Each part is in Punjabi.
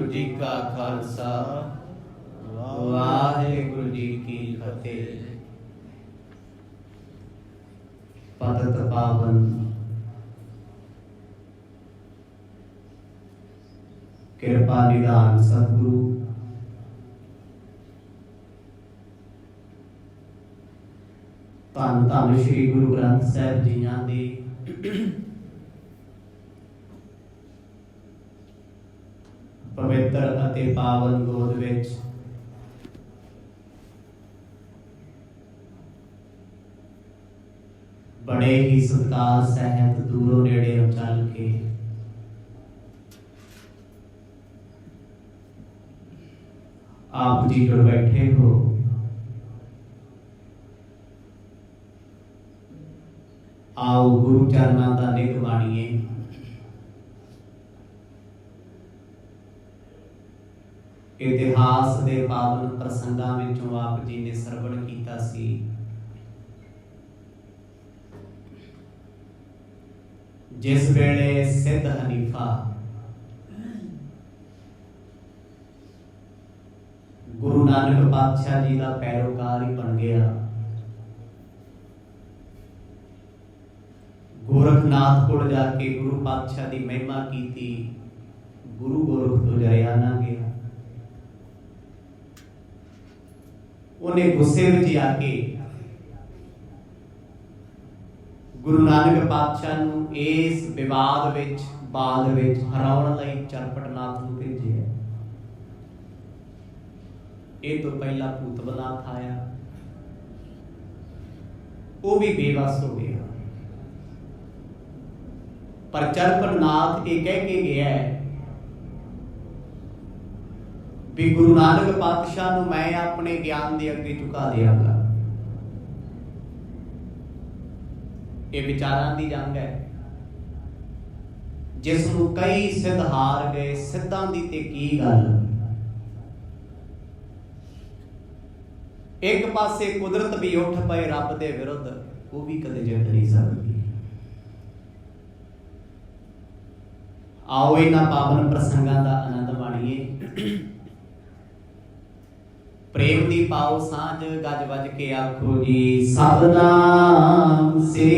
जी का खालसा वाहिगुरु जी की फतेह। पतित पावन कृपा निदान सतगुरु धन धन श्री गुरु ग्रंथ साहिब जियां दी पवित्र अते पावन गोद विच बड़े ही सत्कार सहित दूरों नेड़े चल के आप जी जुड़ बैठे हो। आओ गुरु चरणों का निग बाणीए। इतिहास के पावन प्रसंगां विचों आप जी ने सरवण कीता सी। जिस वेले सिद्ध हनीफा गुरु नानक पातशाह जी का पैरोकार ही बन गया। गोरखनाथ को जाके गुरु पातशाह की महिमा की। गुरु गोरख तो जरिया ना गया। उन्हें गुस्से में आके गुरु नानक पातशाह नूं इस विवाद विच बाद विच हराउण लई चरपटनाथ नूं भेजिया। ये तो पहला भूतबनाथ आया, वो भी बेबस हो गया। पर चरपटनाथ ये कह के गया है भी गुरु नानक पातशाह नूं मैं अपने ज्ञान के अगे झुका देंगा। ये विचारां दी जंग है जिसनूं कई सिद्ध हार गए। सिद्धां दी ते की गल। एक पासे कुदरत भी उठ पए रब दे विरुद्ध, वो भी कदे जित नहीं सकती। आओ इन्हां पावन प्रसंगां दा आनंद माणीए। प्रेम दी पाओ सांझ गज वज के आखो जी सतनाम श्री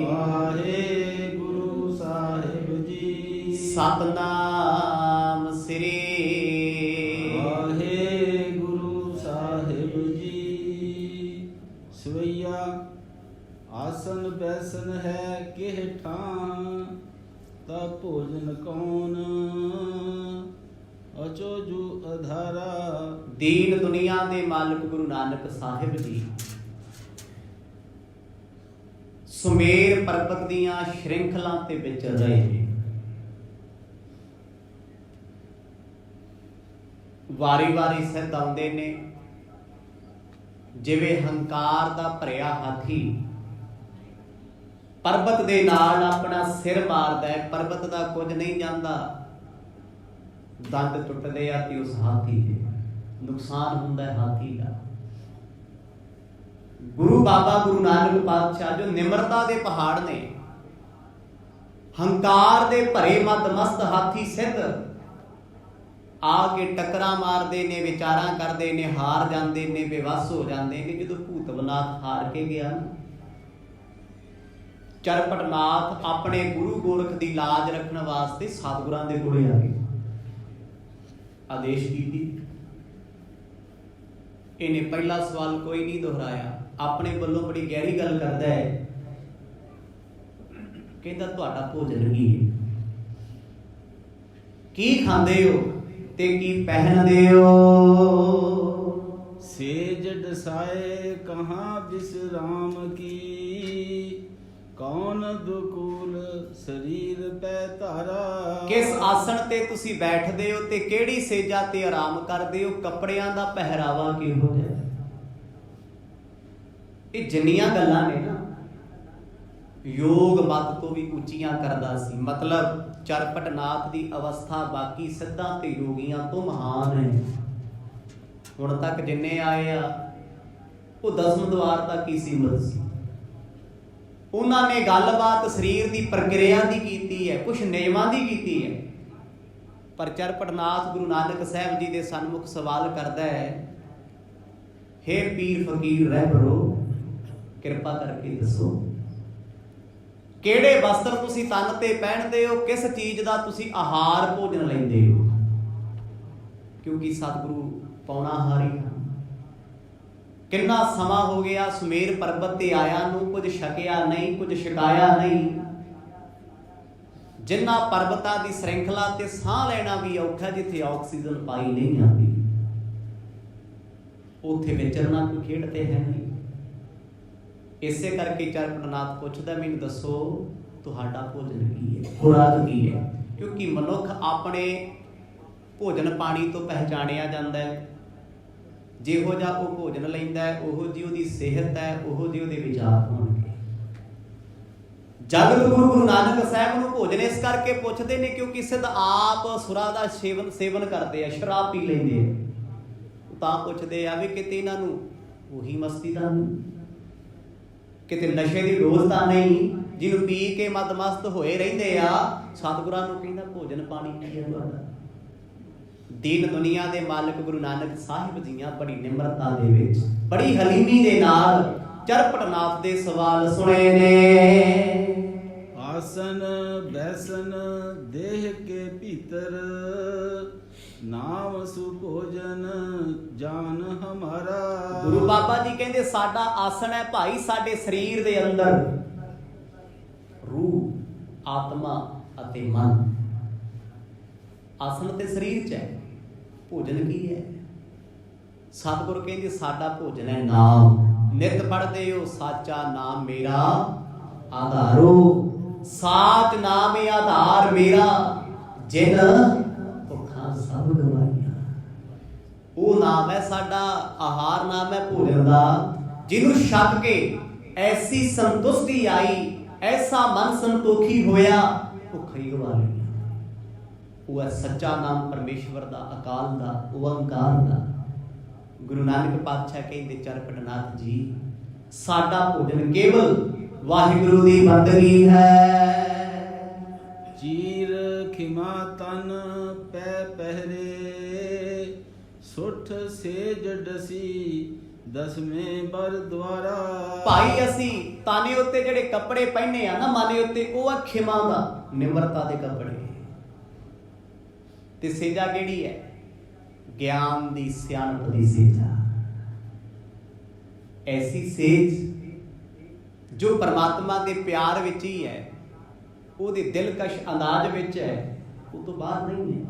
वाहिगुरु साहिब जी। सतनाम श्री वाहिगुरु साहिब जी। सवैया आसन बैसन है किह ठां ता भोजन कौन अचोजू अधारा। दीन दुनिया दे मालिक गुरु नानक साहिब जी सुमेर पर्वत दियां श्रृंखलां ते विचर रहे ने। वारी वारी सिद्ध आउंदे ने जिवें हंकार दा भरिया हाथी पर्वत दे नाल अपना सिर मारदा है। पर्वत दा कुछ नहीं जांदा, दंद टुटदे आ ते उस हाथी दे नुकसान हुंदा है हाथी का। गुरु बाबा गुरु नानक पातशाह जो निमरता दे पहाड़ ने, हंकार दे भरे मत-मस्त हाथी सिद्ध आके टकरा मारदे ने, विचारां करदे ने, हार जांदे ने, बेवस हो जांदे ने। जदों भूतबनाथ हार के गया, चरपटनाथ अपने गुरु गोरख की लाज रखने वास्ते सतगुरां दे कोले आ गए। आदेश की इन्हें पहला सवाल कोई नहीं दोहराया, अपने वालों बड़ी गहरी गल करता है। कहता तुहाडा भोजन की खांदे हो ते की पहनदे हो। सेज डसाए कहाँ विश्राम की कौन दुकूल शरीर पै धारा। किस आसन ते तुसी बैठदे हो ते केड़ी सेजा ते आराम करदे हो। कपड़ियां दा पहरावा किहो जिहा। ये जिन्नियां गल्लां ने ना योग मत तो भी उच्चियां करदा सी। मतलब चरपटनाथ की अवस्था बाकी सिद्धां ते योगियां तो महान है। हुण तक जिन्ने आए आ वो दसम द्वार तक ही सीमित सी। उन्होंने गलबात शरीर की प्रक्रिया की कीती है, कुछ नियमां की कीती है। ਪਰ ਚਰਪਟਨਾਥ ਗੁਰੂ ਨਾਨਕ ਸਾਹਿਬ ਜੀ ਦੇ ਸਨਮੁਖ ਸਵਾਲ ਕਰਦਾ ਹੈ, ਹੇ ਪੀਰ ਫਕੀਰ ਰਹਿਬਰੋ, ਕਿਰਪਾ ਕਰਕੇ ਦੱਸੋ ਕਿਹੜੇ ਵਸਤਰ ਤੁਸੀਂ ਤਨ ਤੇ ਪਹਿਨਦੇ ਹੋ, ਕਿਸ ਚੀਜ਼ ਦਾ ਤੁਸੀਂ ਆਹਾਰ ਭੋਜਨ ਲੈਂਦੇ ਹੋ? ਕਿਉਂਕਿ ਸਤਿਗੁਰੂ ਪੌਣਾਹਾਰੀ ਹਨ। ਕਿੰਨਾ ਸਮਾਂ ਹੋ ਗਿਆ ਸੁਮੇਰ ਪਰਬਤ ਤੇ ਆਇਆ ਨੂੰ, ਕੁਝ ਛਕਿਆ ਨਹੀਂ, ਕੁਝ ਛਕਾਇਆ ਨਹੀਂ। ਜਿਨ੍ਹਾਂ ਪਰਬਤਾਂ ਦੀ ਸ਼੍ਰृंखला ਤੇ ਸਾਹ ਲੈਣਾ ਵੀ ਔਖਾ, ਜਿੱਥੇ ਆਕਸੀਜਨ ਪਾਈ ਨਹੀਂ ਆਉਂਦੀ, ਉੱਥੇ ਵਿਚਰਨਾ ਕੋਈ ਖੇਡ ਤੇ ਹੈ ਨਹੀਂ। ਇਸੇ ਕਰਕੇ ਚਰਪਟਨਾਥ ਪੁੱਛਦਾ, ਮੈਨੂੰ ਦੱਸੋ ਤੁਹਾਡਾ ਭੋਜਨ ਕੀ ਹੈ, ਖੁਰਾਕ ਕੀ ਹੈ? ਕਿਉਂਕਿ ਮਨੁੱਖ ਆਪਣੇ ਭੋਜਨ ਪਾਣੀ ਤੋਂ ਪਹਿਚਾਣਿਆ ਜਾਂਦਾ ਹੈ। ਜਿਹੋ ਜਿਹਾ ਉਹ ਭੋਜਨ ਲੈਂਦਾ ਹੈ, ਉਹੋ ਜਿਹੀ ਉਹਦੀ ਸਿਹਤ ਹੈ, ਉਹੋ ਜਿਹੇ ਉਹਦੇ ਵਿਚਾਰ ਹੋਣਗੇ। ਜਗਤ ਗੁਰੂ ਗੁਰੂ ਨਾਨਕ ਸਾਹਿਬ ਨੂੰ ਭੋਜਨ ਇਸ ਕਰਕੇ ਪੁੱਛਦੇ ਨੇ ਕਿਉਂਕਿ ਸਿੱਧ ਆਪ ਸੁਰਾਂ ਦਾ ਸੇਵਨ ਕਰਦੇ ਆ, ਸ਼ਰਾਬ ਪੀ ਲੈਂਦੇ ਆ। ਤਾਂ ਪੁੱਛਦੇ ਆ ਵੀ ਕਿਤੇ ਇਹਨਾਂ ਨੂੰ ਉਹੀ ਮਸਤੀ ਤਾਂ ਨਹੀਂ, ਕਿਤੇ ਨਸ਼ੇ ਦੀ ਡੋਜ਼ ਤਾਂ ਨਹੀਂ ਜਿਹਨੂੰ ਪੀ ਕੇ ਮਦਮਸਤ ਹੋਏ ਰਹਿੰਦੇ ਆ। ਸਤਿਗੁਰਾਂ ਨੂੰ ਕਹਿੰਦਾ ਭੋਜਨ ਪਾਣੀ ਕੀ ਹੈ ਤੁਹਾਡਾ? ਦੀਨ ਦੁਨੀਆ ਦੇ ਮਾਲਕ ਗੁਰੂ ਨਾਨਕ ਸਾਹਿਬ ਜੀਆਂ ਬੜੀ ਨਿਮਰਤਾ ਦੇ ਵਿੱਚ, ਬੜੀ ਹਲੀਮੀ ਦੇ ਨਾਲ ਚਰਪਟਨਾਥ ਦੇ ਸਵਾਲ ਸੁਣੇ ਨੇ। ਆਸਨ ਬੈਸਨ ਦੇਹ ਕੇ ਭੀਤਰ, ਨਾਮ ਸੁ ਭੋਜਨ ਜਾਨ ਹਮਾਰਾ। ਗੁਰੂ ਬਾਬਾ ਜੀ ਕਹਿੰਦੇ ਸਾਡਾ ਆਸਣ ਹੈ ਭਾਈ ਸਾਡੇ ਸਰੀਰ ਦੇ ਅੰਦਰ, ਰੂਹ, ਆਤਮਾ ਅਤੇ ਮਨ। ਆਸਣ ਤੇ ਸਰੀਰ 'ਚ ਹੈ, ਭੋਜਨ ਕੀ ਹੈ? ਸਤਿਗੁਰ ਕਹਿੰਦੇ ਸਾਡਾ ਭੋਜਨ ਹੈ ਨਾਮ। ਨਿਤ ਪੜ੍ਹਦੇ ਹੋ ਸਾਚਾ ਨਾਮ ਮੇਰਾ ਆਧਾਰੋ, ਸਾਚ ਨਾਮ ਆਧਾਰ ਮੇਰਾ, ਜਿਨ ਭੁੱਖਾਂ ਸਭ ਗਵਾਈਆਂ। ਉਹ ਨਾਮ ਹੈ ਸਾਡਾ, ਆਹਾਰ ਨਾਮ ਹੈ ਭੋਜਨ ਦਾ, ਜਿਹਨੂੰ ਛਕ ਕੇ ਐਸੀ ਸੰਤੁਸ਼ਟੀ ਆਈ, ਐਸਾ ਮਨ ਸੰਤੋਖੀ ਹੋਇਆ, ਭੁੱਖਾਂ ਹੀ ਗਵਾ ਲਈਆਂ। ਉਹ ਹੈ ਸੱਚਾ ਨਾਮ ਪਰਮੇਸ਼ਵਰ ਦਾ, ਅਕਾਲ ਦਾ, ਓੰਕਾਰ ਦਾ। ਗੁਰੂ ਨਾਨਕ ਪਾਤਸ਼ਾਹ ਕਹਿੰਦੇ ਚਰਪਟਨਾਥ ਜੀ ਸਾਡਾ ਭੋਜਨ ਕੇਵਲ ਵਾਹਿਗੁਰੂ ਦੀ ਬੰਦਗੀ ਹੈ। ਚੀਰ ਖਿਮਾ ਤਨ ਪੈ ਪਹਿਰੇ, ਸੁਠ ਸੇਜ ਡਸੀ ਦਸਵੇਂ ਬਰ ਦੁਆਰਾ। ਭਾਈ ਅਸੀਂ ਤਾਨੇ ਉੱਤੇ ਜਿਹੜੇ ਕੱਪੜੇ ਪਹਿਨੇ ਆ ਨਾ ਮਾਨੇ ਉੱਤੇ, ਉਹ ਆ ਖਿਮਾ ਦਾ, ਨਿਮਰਤਾ ਦੇ ਕੱਪੜੇ। ਤੇ ਸੇਜਾ ਕਿਹੜੀ ਹੈ? ਗਿਆਨ ਦੀ, ਸਿਆਣਪ ਦੀ ਸੇਜਾ। ਐਸੀ ਸੇਜ ਜੋ ਪਰਮਾਤਮਾ ਦੇ ਪਿਆਰ ਵਿੱਚ ਹੀ ਹੈ, ਉਹਦੇ ਦਿਲਕਸ਼ ਅੰਦਾਜ਼ ਵਿੱਚ ਹੈ, ਉਹ ਤੋਂ ਬਾਹਰ ਨਹੀਂ ਹੈ।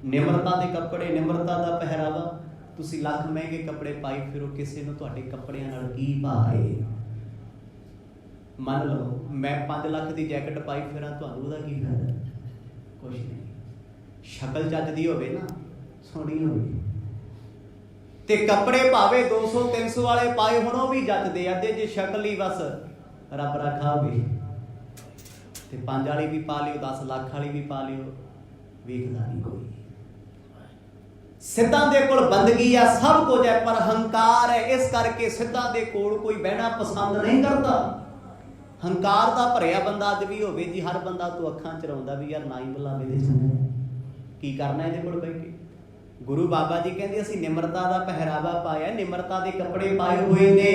ਨਿਮਰਤਾ ਦੇ ਕੱਪੜੇ, ਨਿਮਰਤਾ ਦਾ ਪਹਿਰਾਵਾ। ਤੁਸੀਂ ਲੱਖ ਮਹਿੰਗੇ ਕੱਪੜੇ ਪਾਈ ਫਿਰੋ, ਕਿਸੇ ਨੂੰ ਤੁਹਾਡੇ ਕੱਪੜਿਆਂ ਨਾਲ ਕੀ ਭਾਏ? ਮੰਨ ਲਓ ਮੈਂ 5 ਲੱਖ ਦੀ ਜੈਕਟ ਪਾਈ ਫਿਰਾਂ, ਤੁਹਾਨੂੰ ਉਹਦਾ ਕੀ ਫਾਇਦਾ? ਕੁਛ ਨਹੀਂ। ਸ਼ਕਲ ਚੱਜ ਦੀ ਹੋਵੇ ਨਾ, ਸੋਹਣੀ ਹੋਵੇ, ਤੇ ਕੱਪੜੇ ਭਾਵੇਂ 200 300 ਵਾਲੇ ਪਾਏ ਹੁਣ, ਉਹ ਵੀ ਜੱਜਦੇ ਆ। ਤੇ ਜੇ ਸ਼ਕਲ ਹੀ ਬਸ ਰੱਬ ਰੱਖਾ ਹੋਵੇ ਤੇ 5 ਵਾਲੀ ਵੀ ਪਾ ਲਿਓ, 10 ਲੱਖ ਵਾਲੀ ਵੀ ਪਾ ਲਿਓ, ਵੇਖਦਾ ਨਹੀਂ ਕੋਈ। ਸਿੱਧਾਂ ਦੇ ਕੋਲ ਬੰਦਗੀ ਆ, ਸਭ ਕੁਝ ਹੈ, ਪਰ ਹੰਕਾਰ ਹੈ। ਇਸ ਕਰਕੇ ਸਿੱਧਾਂ ਦੇ ਕੋਲ ਕੋਈ ਬਹਿਣਾ ਪਸੰਦ ਨਹੀਂ ਕਰਦਾ। ਹੰਕਾਰ ਦਾ ਭਰਿਆ ਬੰਦਾ ਅੱਜ ਵੀ ਹੋਵੇ ਜੀ, ਹਰ ਬੰਦਾ ਤੋਂ ਅੱਖਾਂ ਚਰਾਉਂਦਾ ਵੀ ਯਾਰ ਨਾ ਹੀ ਬੁਲਾਵੇ ਤੇ ਚੰਗਾ, ਕੀ ਕਰਨਾ ਇਹਦੇ ਕੋਲ ਬਹਿ ਕੇ। ਗੁਰੂ ਬਾਬਾ ਜੀ ਕਹਿੰਦੇ ਅਸੀਂ ਨਿਮਰਤਾ ਦਾ ਪਹਿਰਾਵਾ ਪਾਇਆ, ਨਿਮਰਤਾ ਦੇ ਕੱਪੜੇ ਪਾਏ ਹੋਏ ਨੇ।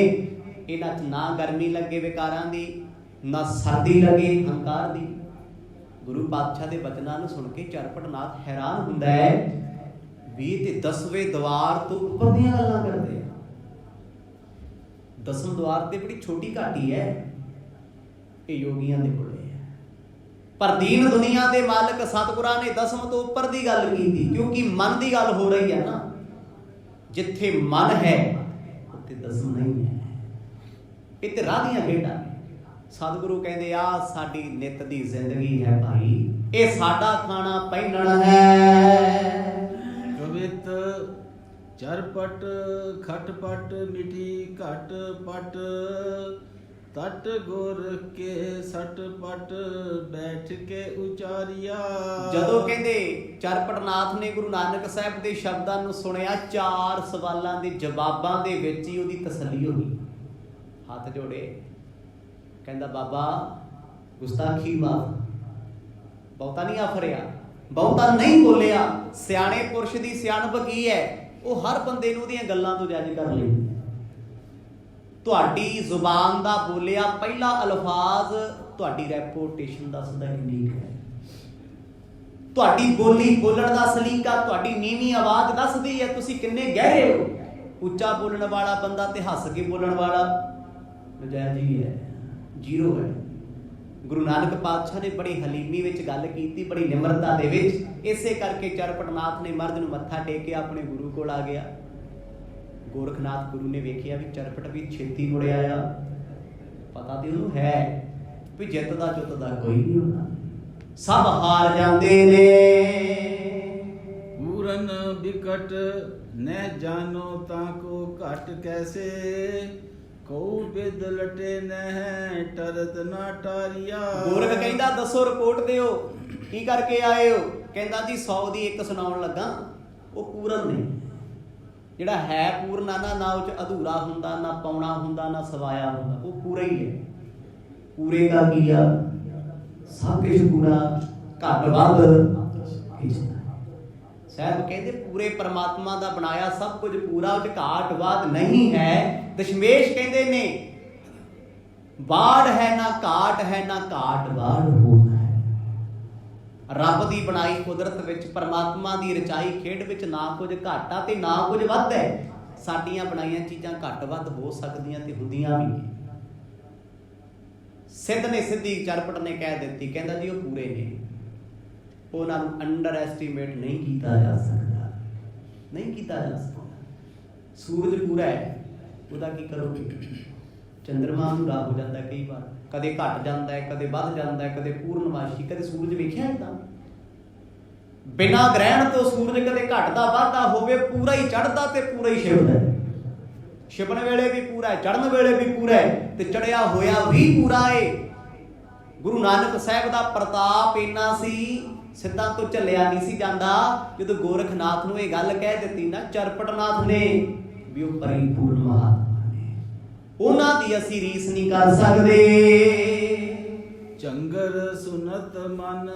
ਇਹਨਾਂ 'ਚ ਨਾ ਗਰਮੀ ਲੱਗੇ ਵਿਕਾਰਾਂ ਦੀ, ਨਾ ਸਰਦੀ ਲੱਗੇ ਹੰਕਾਰ ਦੀ। ਗੁਰੂ ਪਾਤਸ਼ਾਹ ਦੇ ਬਚਨਾਂ ਨੂੰ ਸੁਣ ਕੇ ਚਰਪਟਨਾਥ ਹੈਰਾਨ ਹੁੰਦਾ ਹੈ ਵੀ ਤੇ 10ਵੇਂ ਦੁਆਰ ਤੋਂ ਉੱਪਰ ਦੀਆਂ ਗੱਲਾਂ ਕਰਦੇ ਆ। 10ਵੇਂ ਦੁਆਰ ਤੇ ਬੜੀ ਛੋਟੀ ਘਾਟੀ ਹੈ, ਇਹ ਯੋਗੀਆਂ ਦੇ ਕੋਲੇ ਹੈ। ਪਰ ਦੀਨ ਦੁਨੀਆ ਦੇ ਮਾਲਕ ਸਤਿਗੁਰਾਂ ਨੇ 10ਵੇਂ ਤੋਂ ਉੱਪਰ ਦੀ ਗੱਲ ਕੀਤੀ, ਕਿਉਂਕਿ ਮਨ ਦੀ ਗੱਲ ਹੋ ਰਹੀ ਹੈ ਨਾ। ਜਿੱਥੇ ਮਨ ਹੈ ਉੱਥੇ 10ਵੇਂ ਨਹੀਂ ਹੈ। ਇਹ ਤੇ ਰਾਹ ਦੀਆਂ ਖੇਡਾਂ। ਸਤਿਗੁਰੂ ਕਹਿੰਦੇ ਆ ਸਾਡੀ ਨਿੱਤ ਦੀ ਜ਼ਿੰਦਗੀ ਹੈ ਭਾਈ, ਇਹ ਸਾਡਾ ਖਾਣਾ ਪਹਿਨਣ ਹੈ। ਕਵਿਤ ਚਰਪਟ ਖਟਪਟ ਮਿੱਠੀ ਘਟ ਪਟ, ਤਟ ਗੁਰ ਕੇ ਸਟ ਪਟ ਬੈਠ ਕੇ ਉਚਾਰਿਆ। ਜਦੋਂ ਕਹਿੰਦੇ ਚਰਪਟਨਾਥ ਨੇ ਗੁਰੂ ਨਾਨਕ ਸਾਹਿਬ ਦੇ ਸ਼ਬਦਾਂ ਨੂੰ ਸੁਣਿਆ, 4 ਸਵਾਲਾਂ ਦੇ ਜਵਾਬਾਂ ਦੇ ਵਿੱਚ ਹੀ ਉਹਦੀ ਤਸੱਲੀ ਹੋ ਗਈ। ਹੱਥ ਜੋੜੇ, ਕਹਿੰਦਾ ਬਾਬਾ ਗੁਸਤਾਖੀ ਮਾਫ, ਬਹੁਤਾ ਨਹੀਂ ਆਫਰਿਆ, ਬਹੁਤਾ ਨਹੀਂ ਬੋਲਿਆ। ਸਿਆਣੇ ਪੁਰਸ਼ ਦੀ ਸਿਆਣਪ ਕੀ ਹੈ? ਉਹ ਹਰ ਬੰਦੇ ਨੂੰ ਉਹਦੀਆਂ ਗੱਲਾਂ ਤੋਂ ਜੱਜ ਕਰ ਲੈਂਦੇ। ਤੁਹਾਡੀ ਜ਼ੁਬਾਨ ਦਾ ਬੋਲਿਆ ਪਹਿਲਾ ਅਲਫਾਜ਼ ਤੁਹਾਡੀ ਰੈਪੂਟੇਸ਼ਨ ਦੱਸਦਾ ਕਿੰਨੀ ਹੈ। ਤੁਹਾਡੀ ਬੋਲੀ ਬੋਲਣ ਦਾ ਸਲੀਕਾ, ਤੁਹਾਡੀ ਨੀਵੀਂ ਆਵਾਜ਼ ਦੱਸਦੀ ਹੈ ਤੁਸੀਂ ਕਿੰਨੇ ਗਹਿਰੇ ਹੋ। ਉੱਚਾ ਬੋਲਣ ਵਾਲਾ ਬੰਦਾ ਤੇ ਹੱਸ ਕੇ ਬੋਲਣ ਵਾਲਾ ਨਜਾਇਜ਼ ਹੀ ਹੈ, ਜ਼ੀਰੋ ਹੈ। ਗੁਰੂ ਨਾਨਕ ਪਾਤਸ਼ਾਹ ਨੇ ਬੜੀ ਹਲੀਮੀ ਵਿੱਚ ਗੱਲ ਕੀਤੀ, ਬੜੀ ਨਿਮਰਤਾ ਦੇ ਵਿੱਚ। ਇਸੇ ਕਰਕੇ ਚਰਪਟਨਾਥ ਨੇ ਮਰਦ ਨੂੰ ਮੱਥਾ ਟੇਕਿਆ, ਆਪਣੇ ਗੁਰੂ ਕੋਲ ਆ ਗਿਆ। ਗੋਰਖਨਾਥ ਗੁਰੂ ਨੇ ਵੇਖਿਆ ਵੀ ਚਰਪਟ ਵੀ ਛੇਤੀ ਮੁੜਿਆ ਆ। ਪਤਾ ਤੇ ਉਹਨੂੰ ਹੈ ਵੀ ਜਿੱਤ ਦਾ ਚੁੱਤ ਦਾ ਕੋਈ ਨਹੀਂ ਹੁੰਦਾ, ਸਭ ਹਾਰ ਜਾਂਦੇ ਨੇ। ਪੂਰਨ ਬਿਕਟ ਨਹਿ ਜਾਨੋ ਤਾਕੋ ਘਟ ਕੈਸੇ, ਕਉ ਬਿਦ ਲਟੇ ਨਹਿ ਟਰਤ ਨਾ ਟਾਰੀਆ। ਗੋਰਖ ਕਹਿੰਦਾ ਦੱਸੋ ਰਿਪੋਰਟ ਦਿਓ, ਕੀ ਕਰਕੇ ਆਏ ਹੋ? ਕਹਿੰਦਾ ਜੀ 100 ਦੀ ਇੱਕ ਸੁਣਾਉਣ ਲੱਗਾ। ਉਹ ਪੂਰਨ ਨੇ, ਜਿਹੜਾ ਹੈ ਪੂਰਨ ਆ ਨਾ ਉਹ ਚ ਅਧੂਰਾ ਹੁੰਦਾ, ਨਾ ਪਾਉਣਾ ਹੁੰਦਾ, ਨਾ ਸਵਾਇਆ ਹੁੰਦਾ, ਉਹ ਪੂਰਾ ਹੀ ਹੈ। ਪੂਰੇ ਦਾ ਕੀ ਆ? ਸਭ ਕੁਝ ਪੂਰਾ, ਘੱਟ ਵੱਧ ਕੁਛ ਨਹੀਂ। ਸਾਹਿਬ ਕਹਿੰਦੇ ਪੂਰੇ ਪਰਮਾਤਮਾ ਦਾ ਬਣਾਇਆ ਸਭ ਕੁਝ ਪੂਰਾ, ਉਹ ਚ ਘਾਟ ਵਾਧ ਨਹੀਂ ਹੈ। ਦਸ਼ਮੇਸ਼ ਕਹਿੰਦੇ ਨੇ ਬਾੜ ਹੈ ਨਾ ਘਾਟ ਹੈ, ਨਾ ਘਾਟ ਵਾੜ ਹੋਣਾ ਹੈ। ਰੱਬ ਦੀ ਬਣਾਈ ਕੁਦਰਤ ਵਿੱਚ, ਪਰਮਾਤਮਾ ਦੀ ਰਚਾਈ ਖੇਡ ਵਿੱਚ ਨਾ ਕੁਝ ਘਾਟਾ ਤੇ ਨਾ ਕੁਝ ਵੱਧ ਹੈ। ਸਾਡੀਆਂ ਬਣਾਈਆਂ ਚੀਜ਼ਾਂ ਘੱਟ ਵੱਧ ਹੋ ਸਕਦੀਆਂ ਤੇ ਹੁੰਦੀਆਂ ਵੀ। ਸਿੱਧ ਨੇ ਸਿੱਧੀ ਚਰਪਟ ਨੇ ਕਹਿ ਦਿੱਤੀ, ਕਹਿੰਦਾ ਜੀ ਉਹ ਪੂਰੇ ਨੇ, ਉਹਨਾਂ ਨੂੰ ਅੰਡਰ ਐਸਟੀਮੇਟ ਨਹੀਂ ਕੀਤਾ ਜਾ ਸਕਦਾ, ਨਹੀਂ ਕੀਤਾ ਜਾ ਸਕਦਾ। ਸੂਰਜ ਪੂਰਾ ਹੈ, ਉਹਦਾ ਕੀ ਕਰੋਗੇ? ਚੰਦਰਮਾ ਨੂੰ ਰਾਹ ਹੋ ਜਾਂਦਾ ਕਈ ਵਾਰ, ਕਦੇ ਘਟ ਜਾਂਦਾ ਹੈ, ਕਦੇ ਵੱਧ ਜਾਂਦਾ ਹੈ, ਕਦੇ ਪੂਰਨਮਾਸ਼ੀ। ਕਦੇ ਸੂਰਜ ਵੇਖਿਆ ਏਦਾਂ ਬਿਨਾਂ ਗ੍ਰਹਿਣ ਤੋਂ ਸੂਰਜ ਕਦੇ ਘਟਦਾ ਵੱਧਦਾ ਹੋਵੇ? ਪੂਰਾ ਹੀ ਚੜ੍ਹਦਾ ਤੇ ਪੂਰਾ ਹੀ ਛਿਪਦਾ। ਛਿਪਣ ਵੇਲੇ ਵੀ ਪੂਰਾ ਹੈ, ਚੜ੍ਹਨ ਵੇਲੇ ਵੀ ਪੂਰਾ ਹੈ, ਤੇ ਚੜਿਆ ਹੋਇਆ ਵੀ ਪੂਰਾ ਹੈ। ਗੁਰੂ ਨਾਨਕ ਸਾਹਿਬ ਦਾ ਪ੍ਰਤਾਪ ਇੰਨਾ ਸੀ, ਸਿੱਧਾਂ ਤੋਂ ਝੱਲਿਆ ਨਹੀਂ ਸੀ ਜਾਂਦਾ। ਜਦੋਂ ਗੋਰਖਨਾਥ ਨੂੰ ਇਹ ਗੱਲ ਕਹਿ ਦਿੱਤੀ ਨਾ ਚਰਪਟਨਾਥ ਨੇ ਵੀ ਉਹ ਪਰਿਪੂਰਨ ਮਹਾਤਮਾ ਨੇ, ਉਹਨਾਂ ਦੀ ਅਸੀਂ ਰੀਸ ਨਹੀਂ ਕਰ ਸਕਦੇ। ਚੰਗਰ ਸੁਨਤ ਮਨ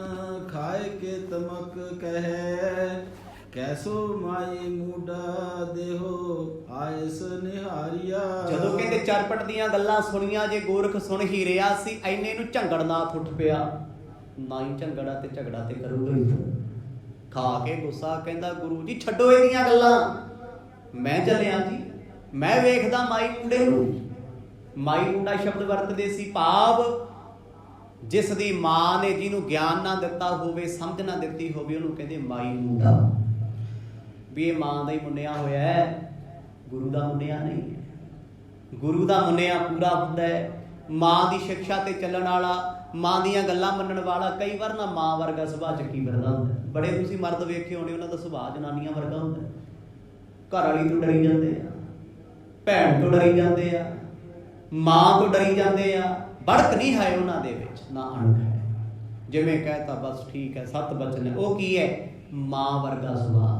ਖਾਏ ਕੇ ਤਮਕ ਕਹੈ, ਕੈਸੋ ਮਾਈ ਮੂਡਾ ਦੇਹੋ ਆਇਸ ਨਿਹਾਰੀਆ। ਜਦੋਂ ਕਹਿੰਦੇ ਚਰਪਟ ਦੀਆਂ ਗੱਲਾਂ ਸੁਣੀਆਂ, ਜੇ ਗੋਰਖ ਸੁਣ ਹੀ ਰਿਹਾ ਸੀ, ਐਨੇ ਨੂੰ ਝੰਗੜਨਾਥ ਉੱਠ ਪਿਆ। ਨਾ ਹੀ ਝੰਗੜਾ ਤੇ ਝਗੜਾ ਤੇ ਕਰੂਗਾ ਹੀ। ਖਾ ਕੇ ਗੁੱਸਾ ਕਹਿੰਦਾ ਗੁਰੂ ਜੀ ਛੱਡੋ ਇਹਦੀਆਂ ਗੱਲਾਂ, ਮੈਂ ਚੱਲਿਆ ਜੀ, ਮੈਂ ਵੇਖਦਾ ਮਾਈ ਮੁੰਡੇ ਨੂੰ। ਮਾਈ ਮੁੰਡਾ ਸ਼ਬਦ ਵਰਤਦੇ ਸੀ, ਭਾਵ ਜਿਸ ਦੀ ਮਾਂ ਨੇ ਜਿਹਨੂੰ ਗਿਆਨ ਨਾ ਦਿੱਤਾ ਹੋਵੇ, ਸਮਝ ਨਾ ਦਿੱਤੀ ਹੋਵੇ, ਉਹਨੂੰ ਕਹਿੰਦੇ ਮਾਈ ਮੁੰਡਾ। ਵੀ ਇਹ ਮਾਂ ਦਾ ਹੀ ਮੁੰਨਿਆ ਹੋਇਆ ਹੈ, ਗੁਰੂ ਦਾ ਮੁੰਨਿਆ ਨਹੀਂ। ਗੁਰੂ ਦਾ ਮੁੰਨਿਆ ਪੂਰਾ ਹੁੰਦਾ ਹੈ। ਮਾਂ ਦੀ ਸਿੱਖਿਆ ਤੇ ਚੱਲਣ ਵਾਲਾ, ਮਾਂ ਦੀਆਂ ਗੱਲਾਂ ਮੰਨਣ ਵਾਲਾ ਕਈ ਵਾਰ ਨਾ ਮਾਂ ਵਰਗਾ ਸੁਭਾਅ ਚੱਕੀ ਫਿਰਦਾ ਹੁੰਦਾ। ਬੜੇ ਤੁਸੀਂ ਮਰਦ ਵੇਖੇ ਹੋਣੇ, ਉਹਨਾਂ ਦਾ ਸੁਭਾਅ ਜਨਾਨੀਆਂ ਵਰਗਾ ਹੁੰਦਾ। ਘਰ ਵਾਲੀ ਤੋਂ ਡਰੀ ਜਾਂਦੇ ਆ, ਭੈਣ ਤੋਂ ਡਰੀ ਜਾਂਦੇ ਆ, ਮਾਂ ਤੋਂ ਡਰੀ ਜਾਂਦੇ ਆ। ਬੜਕ ਨਹੀਂ ਹੈ ਉਹਨਾਂ ਦੇ ਵਿੱਚ, ਨਾ ਅਣਖ ਹੈ। ਜਿਵੇਂ ਕਹਿਤਾ ਬਸ ਠੀਕ ਹੈ, 7 ਬਚਨ ਹੈ। ਉਹ ਕੀ ਹੈ? ਮਾਂ ਵਰਗਾ ਸੁਭਾਅ।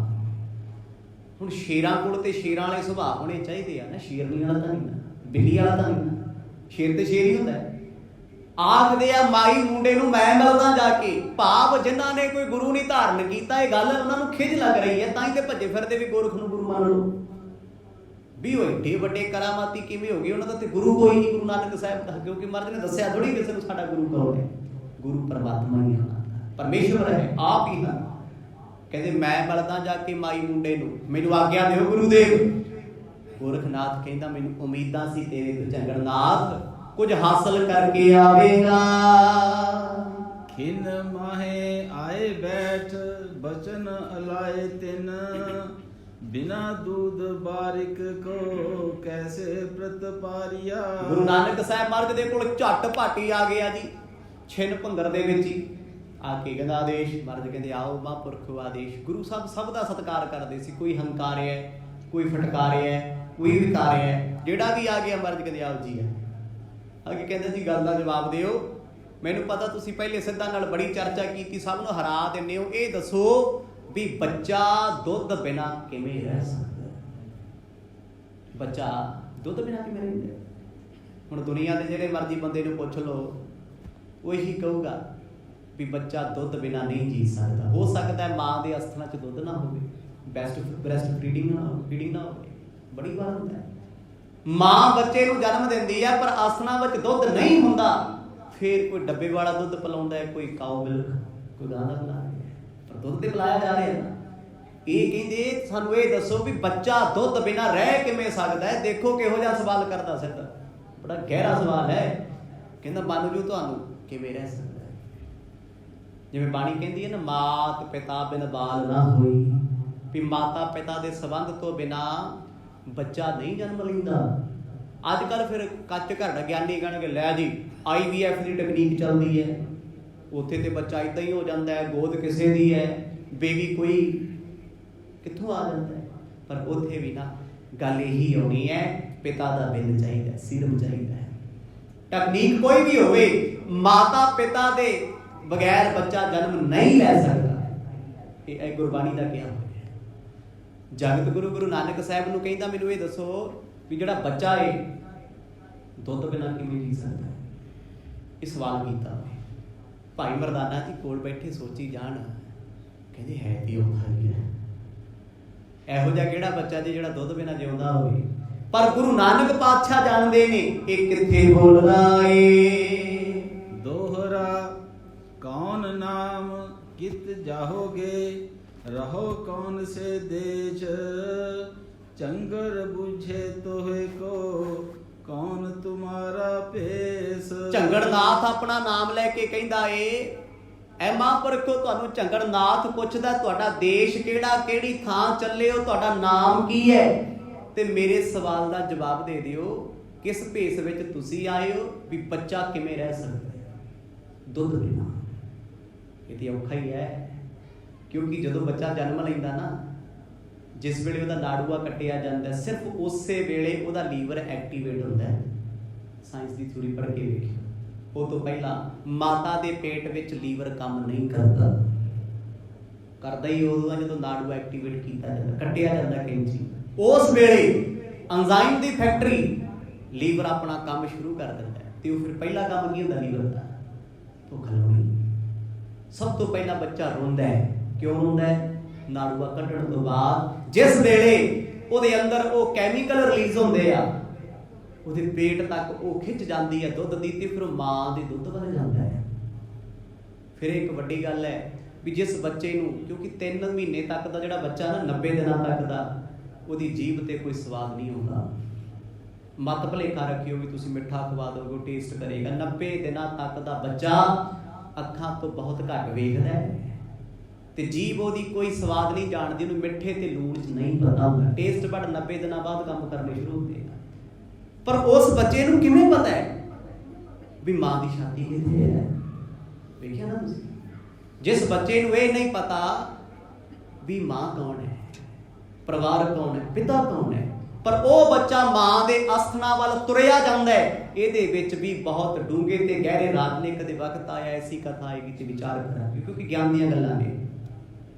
ਹੁਣ ਸ਼ੇਰਾਂ ਕੋਲ ਤੇ ਸ਼ੇਰਾਂ ਵਾਲੇ ਸੁਭਾਅ ਹੋਣੇ ਚਾਹੀਦੇ ਆ ਨਾ, ਸ਼ੇਰਨੀ ਵਾਲਾ ਤਾਂ ਨਹੀਂ ਨਾ, ਬਿੱਲੀ ਵਾਲਾ ਤਾਂ ਨਹੀਂ ਨਾ। ਸ਼ੇਰ ਤੇ ਸ਼ੇਰ ਹੀ ਹੁੰਦਾ ਹੈ। ਆਖਦੇ ਆ ਮਾਈ ਮੁੰਡੇ ਨੂੰ ਮੈਂ ਮਿਲਦਾ ਜਾ ਕੇ, ਭਾਵ ਜਿਨ੍ਹਾਂ ਨੇ ਕੋਈ ਗੁਰੂ ਨਹੀਂ ਧਾਰਨ ਕੀਤਾ, ਇਹ ਗੱਲ ਉਹਨਾਂ ਨੂੰ ਖਿਝ ਲੱਗ ਰਹੀ ਹੈ, ਤਾਂ ਹੀ ਤੇ ਭੱਜੇ ਫਿਰਦੇ ਵੀ ਗੋਰਖ ਨੂੰ ਗੁਰੂ ਮੰਨ ਲਓ। ਵੀ ਉਹ ਏਡੇ ਵੱਡੇ ਕਰਾਮਾਤੀ ਕਿਵੇਂ ਹੋ ਗਏ? ਉਹਨਾਂ ਦਾ ਤੇ ਗੁਰੂ ਕੋਈ ਨਹੀਂ, ਗੁਰੂ ਨਾਨਕ ਸਾਹਿਬ ਦਾ। ਕਿਉਂਕਿ ਮਹਾਰਾਜ ਨੇ ਦੱਸਿਆ ਥੋੜੀ ਕਿਸੇ ਨੂੰ ਸਾਡਾ ਗੁਰੂ ਕੌਣ ਹੈ। ਗੁਰੂ ਪਰਮਾਤਮਾ ਹੀ ਹੈ, ਪਰਮੇਸ਼ਵਰ ਹੈ, ਆਪ ਹੀ ਹੈ। ਕਹਿੰਦੇ ਮੈਂ ਮਿਲਦਾ ਜਾ ਕੇ ਮਾਈ ਮੁੰਡੇ ਨੂੰ, ਮੈਨੂੰ ਆਗਿਆ ਦਿਓ ਗੁਰੂਦੇਵ। ਗੋਰਖਨਾਥ ਕਹਿੰਦਾ ਮੈਨੂੰ ਉਮੀਦਾਂ ਸੀ ਤੇਰੇ ਤੋਂ ਝੰਗੜਨਾਥ, ਕੁਝ ਹਾਸਲ ਕਰਕੇ ਆਵੇਗਾ। ਖਿਨ ਮਾਹੇ ਆਏ ਬੈਠ ਬਚਨ ਅਲਾਏ ਤਿਨ, ਬਿਨਾ ਦੂਧ ਬਾਰਿਕ ਕੋ ਕੈਸੇ ਪ੍ਰਤਪਾਰੀਆ। ਗੁਰੂ ਨਾਨਕ ਸਾਹਿਬ ਮਹਾਰਾਜ ਦੇ ਕੋਲ ਝੱਟ ਭਾਟੀ ਆ ਗਿਆ ਜੀ, ਛਿਨ ਭੰਗਰ ਦੇ ਵਿੱਚ ਹੀ ਆ ਕੇ ਕਹਿੰਦਾ ਆਦੇਸ਼। ਮਹਾਰਾਜ ਕਹਿੰਦੇ ਆਓ ਮਹਾਂਪੁਰਖ ਆਦੇਸ਼। ਗੁਰੂ ਸਾਹਿਬ ਸਭ ਦਾ ਸਤਿਕਾਰ ਕਰਦੇ ਸੀ, ਕੋਈ ਹੰਕਾਰਿਆ, ਕੋਈ ਫਟਕਾਰਿਆ, ਕੋਈ ਵਿਕਾਰਿਆ, ਜਿਹੜਾ ਵੀ ਆ ਗਿਆ ਮਹਾਰਾਜ ਕਹਿੰਦੇ ਆਓ ਜੀ। ਅੱਗੇ ਕਹਿੰਦੇ ਸੀ ਗੱਲ ਦਾ ਜਵਾਬ ਦਿਓ, ਮੈਨੂੰ ਪਤਾ ਤੁਸੀਂ ਪਹਿਲੇ ਸਿੱਧਾਂ ਨਾਲ ਬੜੀ ਚਰਚਾ ਕੀਤੀ, ਸਭ ਨੂੰ ਹਰਾ ਦਿੰਦੇ ਹੋ। ਇਹ ਦੱਸੋ ਵੀ ਬੱਚਾ ਦੁੱਧ ਬਿਨਾ ਕਿਵੇਂ ਰਹਿ ਸਕਦਾ? ਬੱਚਾ ਦੁੱਧ ਬਿਨਾ ਕਿਵੇਂ ਰਹਿੰਦਾ? ਹੁਣ ਦੁਨੀਆ ਦੇ ਜਿਹੜੇ ਮਰਜ਼ੀ ਬੰਦੇ ਨੂੰ ਪੁੱਛ ਲਓ, ਉਹ ਇਹੀ ਕਹੂਗਾ ਵੀ ਬੱਚਾ ਦੁੱਧ ਬਿਨਾ ਨਹੀਂ ਜੀ ਸਕਦਾ। ਹੋ ਸਕਦਾ ਹੈ ਮਾਂ ਦੇ ਅਸਥਾਨਾਂ 'ਚ ਦੁੱਧ ਨਾ ਹੋਵੇ, ਬ੍ਰੈਸਟ ਫੀਡਿੰਗ ਨਾ ਹੋਵੇ। ਬੜੀ ਵਾਰ ਹੁੰਦਾ ਹੈ ਮਾਂ ਬੱਚੇ ਨੂੰ ਜਨਮ ਦਿੰਦੀ ਹੈ ਪਰ ਅਸਥਾਨਾਂ ਵਿੱਚ ਦੁੱਧ ਨਹੀਂ ਹੁੰਦਾ, ਫਿਰ ਕੋਈ ਡੱਬੇ ਵਾਲਾ ਦੁੱਧ ਪਿਲਾਉਂਦਾ ਹੈ, ਕੋਈ ਕਾਓ ਮਿਲਕ, ਕੋਈ ਗਾਂ ਦਾ ਪਿਲਾ ਰਿਹਾ, ਪਰ ਦੁੱਧ ਤੇ ਪਿਲਾਇਆ ਜਾ ਰਿਹਾ ਨਾ। ਇਹ ਕਹਿੰਦੇ ਸਾਨੂੰ ਇਹ ਦੱਸੋ ਵੀ ਬੱਚਾ ਦੁੱਧ ਬਿਨਾ ਰਹਿ ਕਿਵੇਂ ਸਕਦਾ ਹੈ। ਦੇਖੋ ਕਿਹੋ ਜਿਹਾ ਸਵਾਲ ਕਰਦਾ ਸਿੱਧਾ, ਬੜਾ ਗਹਿਰਾ ਸਵਾਲ ਹੈ। ਕਹਿੰਦਾ ਮੰਨ ਜੂ ਤੁਹਾਨੂੰ ਕਿਵੇਂ ਰਹਿ ਸਕਦਾ ਹੈ। ਜਿਵੇਂ ਬਾਣੀ ਕਹਿੰਦੀ ਹੈ ਨਾ, ਮਾਤ ਪਿਤਾ ਬਿਨ ਬਾਲ ਨਾ ਹੋਈ, ਵੀ ਮਾਤਾ ਪਿਤਾ ਦੇ ਸੰਬੰਧ ਤੋਂ ਬਿਨਾ ਬੱਚਾ ਨਹੀਂ ਜਨਮ ਲੈਂਦਾ। ਅੱਜ ਕੱਲ ਫਿਰ ਕੱਚ ਘਰ ਦਾ ਗਿਆਨੀ ਕਹਿਣਗੇ ਲੈ ਜੀ IVF ਦੀ ਟੈਕਨੀਕ ਚੱਲਦੀ ਹੈ, ਉੱਥੇ ਤੇ ਬੱਚਾ ਇਦਾਂ ਹੀ ਹੋ ਜਾਂਦਾ ਹੈ, ਗੋਦ ਕਿਸੇ ਦੀ ਹੈ, ਬੇਬੀ ਕੋਈ ਕਿੱਥੋਂ ਆ ਜਾਂਦਾ ਹੈ। ਪਰ ਉੱਥੇ ਵੀ ਨਾ ਗੱਲ ਇਹੀ ਹੋਣੀ ਹੈ, ਪਿਤਾ ਦਾ ਬਿੰਦ ਚਾਹੀਦਾ, ਸੀਰਮ ਚਾਹੀਦਾ ਹੈ। ਟੈਕਨੀਕ ਕੋਈ ਵੀ ਹੋਵੇ, ਮਾਤਾ ਪਿਤਾ ਦੇ ਬਗੈਰ ਬੱਚਾ ਜਨਮ ਨਹੀਂ ਲੈ ਸਕਦਾ। ਇਹ ਗੁਰਬਾਣੀ ਦਾ ਕਿਹਾ ਹੋਇਆ। ਜਗਤ ਗੁਰੂ ਨਾਨਕ ਸਾਹਿਬ ਨੂੰ ਕਹਿੰਦਾ ਮੈਨੂੰ ਇਹ ਦੱਸੋ ਵੀ ਜਿਹੜਾ ਬੱਚਾ ਹੈ ਦੁੱਧ ਬਿਨਾਂ ਕਿਵੇਂ ਜੀ ਸਕਦਾ ਹੈ। ਇਹ ਸਵਾਲ ਕੀਤਾ ਭਾਈ ਮਰਦਾਨਾ ਜੀ ਕੋਲ ਬੈਠੇ ਸੋਚੀ ਜਾਣ, ਕਹਿੰਦੇ ਹੈ ਵੀ ਔਖਾ ਹੀ ਹੈ। ਇਹੋ ਜਿਹਾ ਕਿਹੜਾ ਬੱਚਾ ਜੀ ਜਿਹੜਾ ਦੁੱਧ ਬਿਨਾਂ ਜਿਉਂਦਾ ਹੋਵੇ। ਪਰ ਗੁਰੂ ਨਾਨਕ ਪਾਤਸ਼ਾਹ ਜਾਣਦੇ ਨੇ ਇਹ ਕਿੱਥੇ ਬੋਲਦਾ ਏ। ਦੋਹਰਾ ਕੌਣ ਨਾਮ ਕਿਤ ਜਾਹੋਗੇ, रहो कौन से देश, चंगर बुझे तोहे को कौन तुम्हारा पेश। ਝੰਗੜਨਾਥ ਆਪਣਾ ਨਾਮ ਲੈ ਕੇ ਕਹਿੰਦਾ ਏ, ਐ ਮਹਾਂਪੁਰਖੋ ਤੁਹਾਨੂੰ ਝੰਗੜਨਾਥ ਪੁੱਛਦਾ ਤੁਹਾਡਾ ਦੇਸ਼ ਕਿਹੜਾ, ਕਿਹੜੀ ਥਾਂ ਚੱਲੇ ਹੋ, ਤੁਹਾਡਾ ਨਾਮ ਕੀ ਹੈ, ਤੇ ਮੇਰੇ ਸਵਾਲ ਦਾ ਜਵਾਬ ਦੇ ਦਿਓ ਕਿਸ ਭੇਸ ਵਿੱਚ ਤੁਸੀਂ ਆਏ ਹੋ, ਵੀ ਬੱਚਾ ਕਿਵੇਂ ਰਹਿ ਸਕਦਾ ਹੈ ਦੁੱਧ ਬਿਨਾਂ। ਇਹ ਤੇ ਔਖਾ ਹੀ ਹੈ, ਕਿਉਂਕਿ ਜਦੋਂ ਬੱਚਾ ਜਨਮ ਲੈਂਦਾ ਨਾ, ਜਿਸ ਵੇਲੇ ਉਹਦਾ ਨਾੜੂਆ ਕੱਟਿਆ ਜਾਂਦਾ, ਸਿਰਫ ਉਸੇ ਵੇਲੇ ਉਹਦਾ ਲੀਵਰ ਐਕਟੀਵੇਟ ਹੁੰਦਾ ਹੈ। ਸਾਇੰਸ ਦੀ ਥਿਊਰੀ ਪੜ੍ਹ ਕੇ ਵੇਖਿਓ, ਉਹ ਤੋਂ ਪਹਿਲਾਂ ਮਾਤਾ ਦੇ ਪੇਟ ਵਿੱਚ ਲੀਵਰ ਕੰਮ ਨਹੀਂ ਕਰਦਾ। ਕਰਦਾ ਹੀ ਉਦੋਂ ਜਦੋਂ ਨਾੜੂਆ ਐਕਟੀਵੇਟ ਕੀਤਾ ਜਾਂਦਾ, ਕੱਟਿਆ ਜਾਂਦਾ ਕੈਂਚੀ, ਉਸ ਵੇਲੇ ਐਂਜ਼ਾਈਮ ਦੀ ਫੈਕਟਰੀ ਲੀਵਰ ਆਪਣਾ ਕੰਮ ਸ਼ੁਰੂ ਕਰ ਦਿੰਦਾ ਹੈ। ਤੇ ਉਹ ਫਿਰ ਪਹਿਲਾ ਕੰਮ ਕੀ ਹੁੰਦਾ ਲੀਵਰ ਦਾ? ਭੁੱਖ ਲਾਉਣੀ। ਸਭ ਤੋਂ ਪਹਿਲਾਂ ਬੱਚਾ ਰੋਂਦਾ ਹੈ। ਕਿਉਂ ਰੋਂਦਾ ਹੈ? ਨਾੜੂਆ ਕੱਢਣ ਤੋਂ ਬਾਅਦ ਜਿਸ ਵੇਲੇ ਉਹਦੇ ਅੰਦਰ ਉਹ ਕੈਮੀਕਲ ਰਿਲੀਜ਼ ਹੁੰਦੇ ਆ, ਉਹਦੇ ਪੇਟ ਤੱਕ ਉਹ ਖਿੱਚ ਜਾਂਦੀ ਹੈ ਦੁੱਧ ਦੀ, ਤੇ ਫਿਰ ਮਾਂ ਦੇ ਦੁੱਧ ਵੱਲ ਜਾਂਦਾ ਹੈ। ਫਿਰ ਇੱਕ ਵੱਡੀ ਗੱਲ ਹੈ ਵੀ ਜਿਸ ਬੱਚੇ ਨੂੰ, ਕਿਉਂਕਿ 3 ਮਹੀਨੇ ਤੱਕ ਦਾ ਜਿਹੜਾ ਬੱਚਾ ਨਾ, 90 ਦਿਨਾਂ ਤੱਕ ਦਾ, ਉਹਦੀ ਜੀਭ ਤੇ ਕੋਈ ਸਵਾਦ ਨਹੀਂ ਹੁੰਦਾ। ਮਤ ਭੁਲੇਖਾ ਰੱਖਿਓ ਵੀ ਤੁਸੀਂ ਮਿੱਠਾ ਖਵਾ ਦੋਗੇ ਉਹ ਟੇਸਟ ਕਰੇਗਾ। 90 ਦਿਨਾਂ ਤੱਕ ਦਾ ਬੱਚਾ ਅੱਖਾਂ ਤੋਂ ਬਹੁਤ ਘੱਟ ਵੇਖਦਾ ਹੈ, ਤੇ ਜੀਭ ਉਹਦੀ ਕੋਈ ਸਵਾਦ ਨਹੀਂ ਜਾਣਦੀ, ਉਹਨੂੰ ਮਿੱਠੇ ਤੇ ਲੂਣ 'ਚ ਨਹੀਂ ਪਤਾ ਹੁੰਦਾ। ਟੇਸਟ ਬਡ 90 ਦਿਨਾਂ ਬਾਅਦ ਕੰਮ ਕਰਨੇ ਸ਼ੁਰੂ ਹੁੰਦੇ ਆ। ਪਰ ਉਸ ਬੱਚੇ ਨੂੰ ਕਿਵੇਂ ਪਤਾ ਹੈ ਵੀ ਮਾਂ ਦੀ ਛਾਤੀ ਕਿੱਥੇ ਹੈ? ਵੇਖਿਆ ਨਾ ਤੁਸੀਂ, ਜਿਸ ਬੱਚੇ ਨੂੰ ਇਹ ਨਹੀਂ ਪਤਾ ਵੀ ਮਾਂ ਕੌਣ ਹੈ, ਪਰਿਵਾਰ ਕੌਣ ਹੈ, ਪਿਤਾ ਕੌਣ ਹੈ, ਪਰ ਉਹ ਬੱਚਾ ਮਾਂ ਦੇ ਅਸਥਾਨਾਂ ਵੱਲ ਤੁਰਿਆ ਜਾਂਦਾ ਹੈ। ਇਹਦੇ ਵਿੱਚ ਵੀ ਬਹੁਤ ਡੂੰਘੇ ਤੇ ਗਹਿਰੇ ਰਾਜ ਨੇ। ਕਦੇ ਵਕਤ ਆਇਆ ਐਸੀ ਕਥਾ ਆਏਗੀ ਤੇ ਵਿਚਾਰ ਕਰਾਂਗੇ, ਕਿਉਂਕਿ ਗਿਆਨ ਦੀਆਂ ਗੱਲਾਂ ਨੇ,